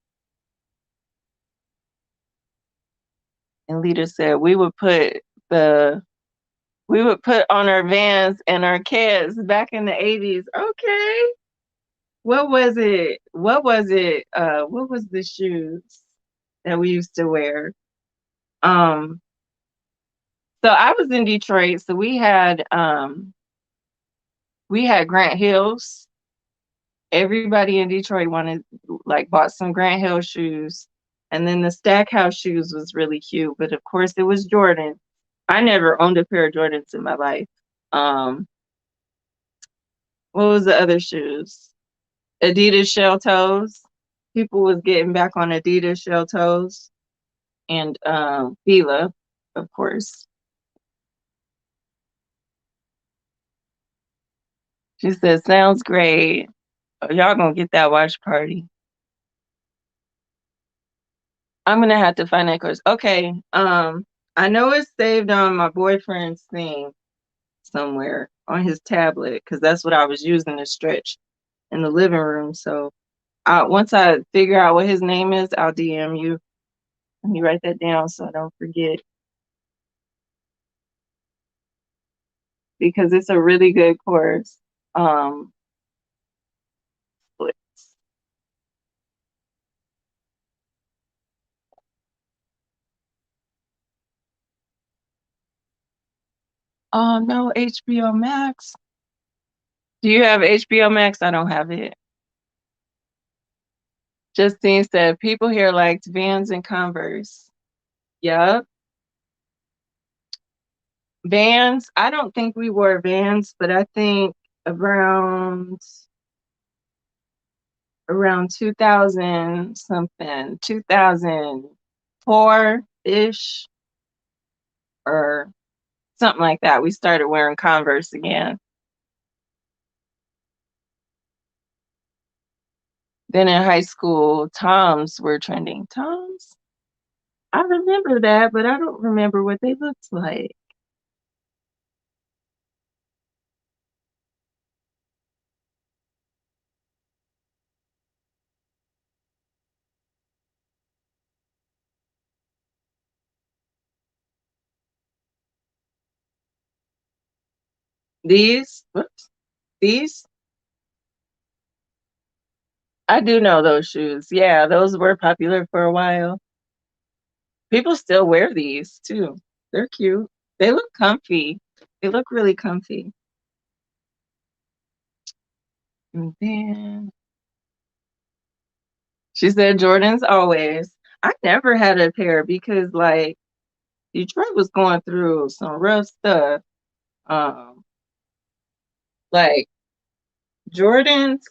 Speaker 1: And Lita said the we would put on our Vans and our kids back in the 80s. Okay. What was it? What was the shoes that we used to wear? Um, so I was in Detroit, so we had Grant Hills. Everybody in Detroit wanted like bought some Grant Hill shoes. And then the Stackhouse shoes was really cute, but of course it was Jordan. I never owned a pair of Jordans in my life. Um, what was the other shoes? Adidas shell toes. People was getting back on Adidas shell toes and Fila, of course. She said, "Sounds great. Oh, y'all gonna get that watch party." I'm gonna have to find that course. Okay. I know it's saved on my boyfriend's thing somewhere on his tablet because that's what I was using to stretch in the living room. So once I figure out what his name is, I'll DM you. Let me write that down so I don't forget because it's a really good course. Um, splits. Oh no, HBO Max. Do you have HBO Max? I don't have it. Justine said people here liked Vans and Converse. Yup. Vans. I don't think we wore Vans, but I think around 2000 something, 2004 ish or something like that. We started wearing Converse again. Then in high school, Toms were trending. Toms? I remember that, but I don't remember what they looked like. These? Whoops. These? I do know those shoes. Yeah, those were popular for a while. People still wear these too. They're cute. They look comfy. They look really comfy. And then she said Jordans always. I never had a pair because like Detroit was going through some rough stuff. Um, like Jordans,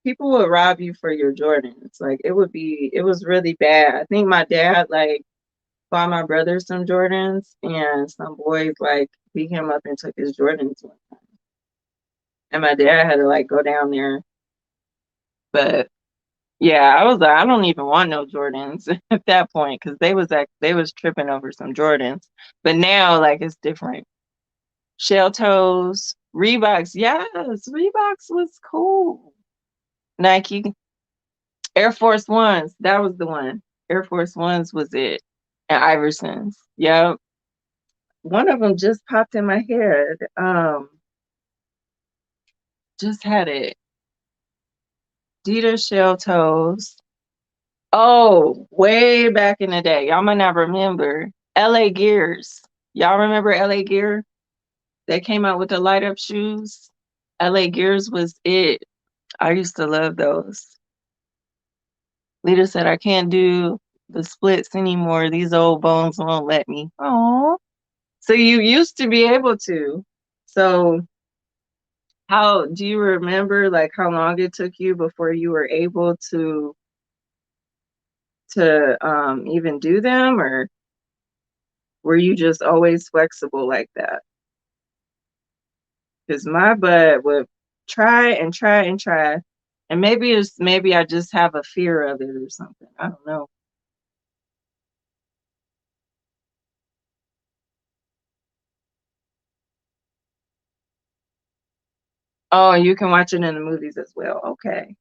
Speaker 1: people would rob you for your Jordans. Like it was really bad. I think my dad like bought my brother some Jordans and some boys like beat him up and took his Jordans one time. And my dad had to like go down there. But yeah, I was like, I don't even want no Jordans at that point because they was tripping over some Jordans. But now like it's different. Shell toes, Reeboks, yes, Reeboks was cool. Nike, Air Force Ones, that was the one. Air Force Ones was it. And Iversons. Yep. One of them just popped in my head. Just had it. Dita shell toes. Oh, way back in the day. Y'all might not remember. LA Gears. Y'all remember LA Gear? They came out with the light up shoes. LA Gears was it. I used to love those. Leader said I can't do the splits anymore. These old bones won't let me. Oh. So you used to be able to. So how do you remember like how long it took you before you were able to even do them, or were you just always flexible like that? Because my butt would try and try and try. And maybe I just have a fear of it or something. I don't know. Oh, you can watch it in the movies as well. Okay.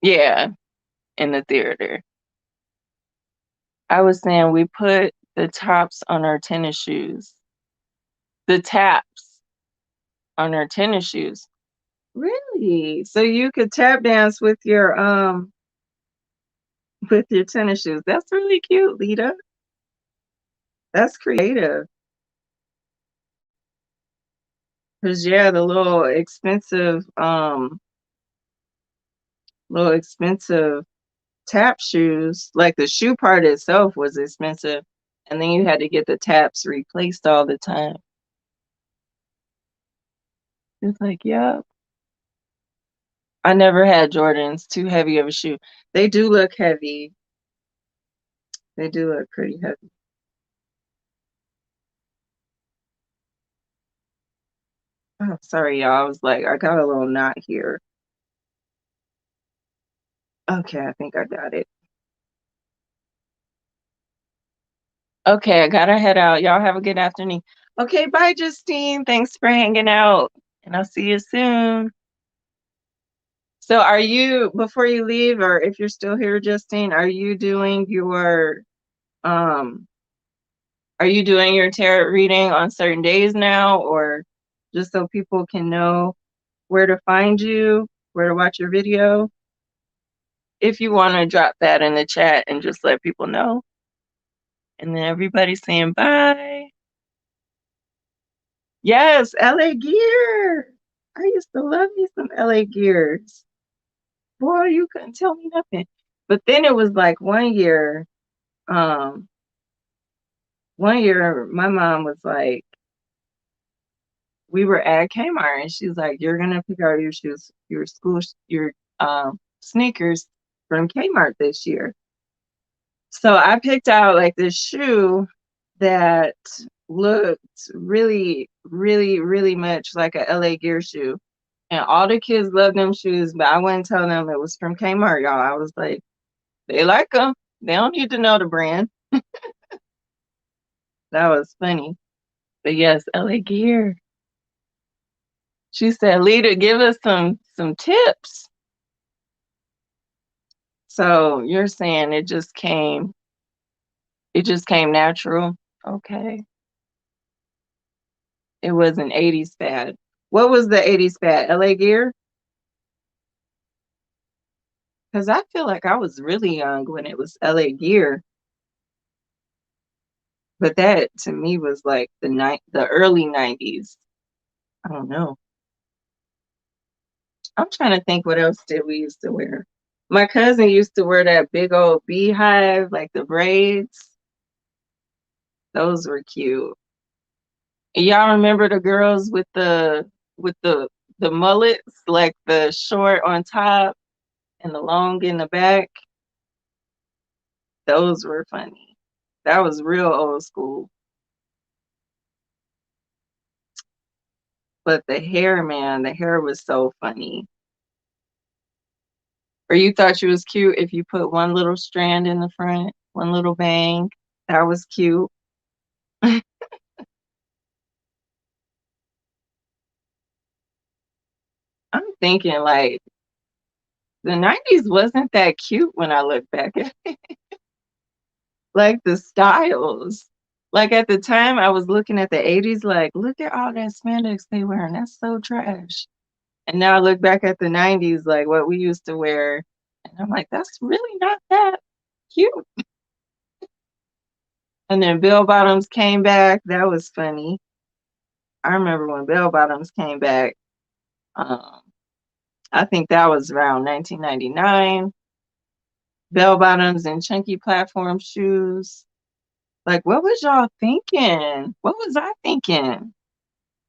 Speaker 1: Yeah, in the theater. I was saying we put the tops on our tennis shoes. The taps on our tennis shoes. Really? So you could tap dance with your tennis shoes. That's really cute, Lita. That's creative. Cause yeah, the little expensive tap shoes, like the shoe part itself was expensive. And then you had to get the taps replaced all the time. It's like, yeah. I never had Jordans, too heavy of a shoe. They do look heavy. They do look pretty heavy. Oh, sorry, y'all. I was like, I got a little knot here. Okay, I think I got it. Okay, I gotta head out. Y'all have a good afternoon. Okay, bye, Justine. Thanks for hanging out, and I'll see you soon. So, before you leave, or if you're still here, Justine, um, are you doing your tarot reading on certain days now, or just so people can know where to find you, where to watch your video? If you want to drop that in the chat and just let people know. And then everybody's saying bye. Yes, LA gear. I used to love me some LA gears. Boy, you couldn't tell me nothing. But then it was like um, one year my mom was like, we were at Kmart and she's like, you're gonna pick out your shoes, your sneakers from Kmart this year. So I picked out like this shoe that looked really, really, really much like a LA Gear shoe. And all the kids love them shoes, but I wouldn't tell them it was from Kmart, y'all. I was like, they like them. They don't need to know the brand. That was funny. But yes, LA Gear. She said, Lita, give us some tips. So you're saying it just came natural. Okay. It was an 80s fad. What was the 80s fad? LA Gear? Because I feel like I was really young when it was LA Gear. But that to me was like the early 90s. I don't know. I'm trying to think what else did we used to wear. My cousin used to wear that big old beehive, like the braids. Those were cute. And y'all remember the girls with the mullets, like the short on top and the long in the back? Those were funny. That was real old school. But the hair, man, the hair was so funny. Or you thought you was cute if you put one little strand in the front, one little bang. That was cute. I'm thinking like the 90s wasn't that cute when I look back at it. Like the styles. Like at the time I was looking at the 80s, like, look at all that spandex they wearing. That's so trash. And now I look back at the 90s, like what we used to wear, and I'm like, that's really not that cute. And then bell bottoms came back. That was funny. I remember when bell bottoms came back. Um, I think that was around 1999. Bell bottoms and chunky platform shoes. Like, what was y'all thinking? What was I thinking?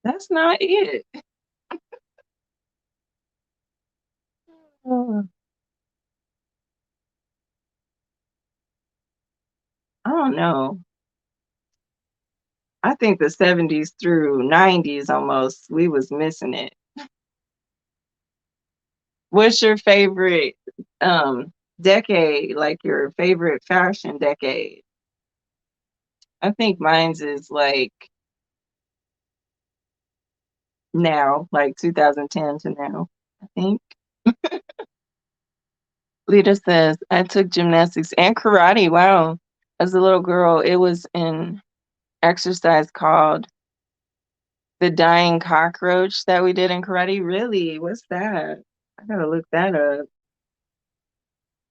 Speaker 1: That's not it. Uh, I don't know. I think the 70s through 90s almost, we was missing it. What's your favorite decade, like your favorite fashion decade? I think mine's is like now, like 2010 to now, I think. Lita says, I took gymnastics and karate. Wow. As a little girl, it was an exercise called the dying cockroach that we did in karate. Really? What's that? I gotta look that up.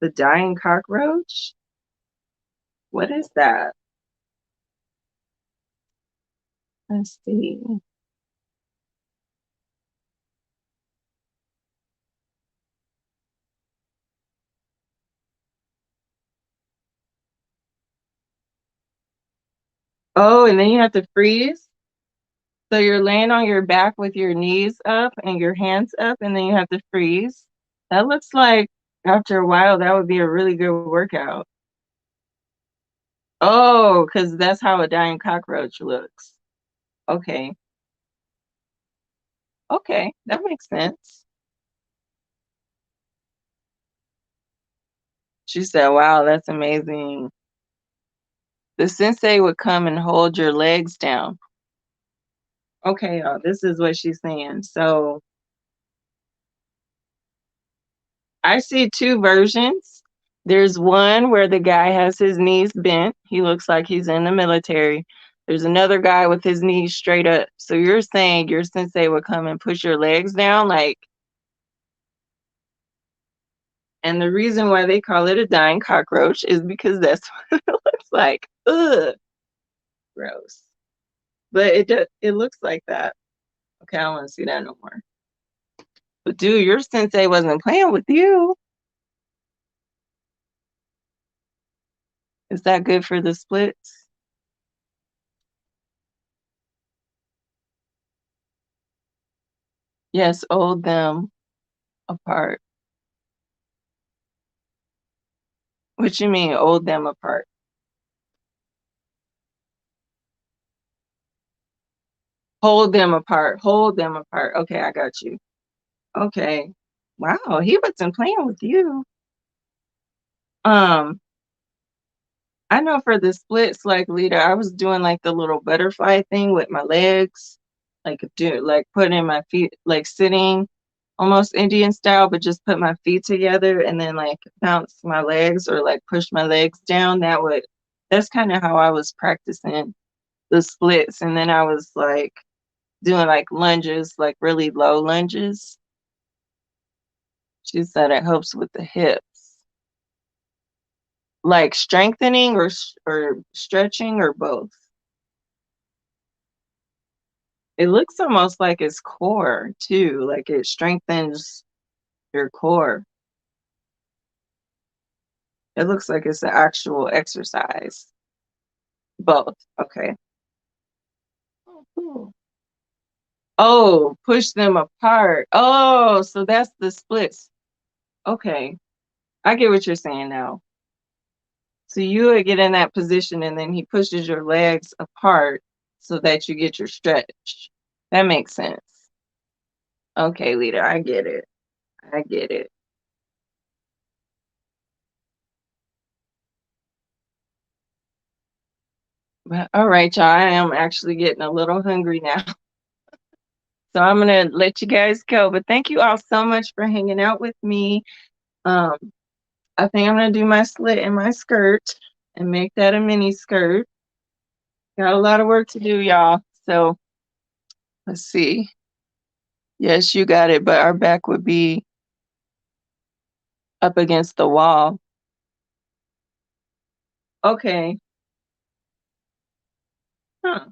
Speaker 1: The dying cockroach? What is that? Let's see. Oh, and then you have to freeze. So you're laying on your back with your knees up and your hands up, and then you have to freeze. That looks like after a while, that would be a really good workout. Oh, because that's how a dying cockroach looks. Okay. Okay, that makes sense. She said, wow, that's amazing. The sensei would come and hold your legs down. Okay, y'all, this is what she's saying. So I see two versions. There's one where the guy has his knees bent. He looks like he's in the military. There's another guy with his knees straight up. So you're saying your sensei would come and push your legs down, like, and the reason why they call it a dying cockroach is because that's what it looks like. Ugh, gross. But it looks like that. Okay, I don't want to see that no more. But dude, your sensei wasn't playing with you. Is that good for the splits? Yes, hold them apart. What you mean, hold them apart? Hold them apart. Hold them apart. Okay, I got you. Okay. Wow, he wasn't playing with you. I know for the splits, like Lita, I was doing like the little butterfly thing with my legs, like putting my feet, like sitting almost Indian style, but just put my feet together and then like bounce my legs or like push my legs down. That's kind of how I was practicing the splits. And then I was like doing like lunges, like really low lunges. She said it helps with the hips. Like strengthening or stretching or both. It looks almost like it's core too, like it strengthens your core. It looks like it's an actual exercise. Both. Okay. Oh, cool. Oh, push them apart. Oh, so that's the splits. Okay. I get what you're saying now. So you would get in that position and then he pushes your legs apart so that you get your stretch. That makes sense. Okay, Lita, I get it. I get it. But all right, y'all. I am actually getting a little hungry now. So I'm gonna let you guys go. But thank you all so much for hanging out with me. Um, I think I'm gonna do my slit in my skirt and make that a mini skirt. Got a lot of work to do, y'all. So let's see. Yes, you got it, but our back would be up against the wall. Okay. Huh.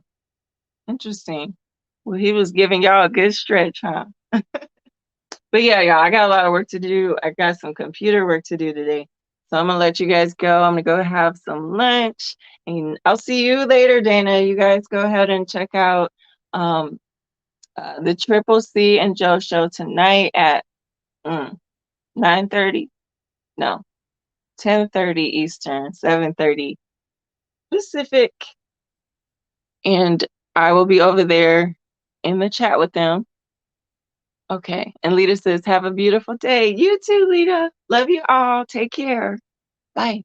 Speaker 1: Interesting. Well, he was giving y'all a good stretch, huh? But yeah, y'all, I got a lot of work to do. I got some computer work to do today. So I'm gonna let you guys go. I'm gonna go have some lunch and I'll see you later, Dana. You guys go ahead and check out the Triple C and Joe show tonight at 9:30. No, 10:30 Eastern, 7:30 Pacific. And I will be over there in the chat with them. Okay. And Lita says, have a beautiful day. You too, Lita. Love you all. Take care. Bye.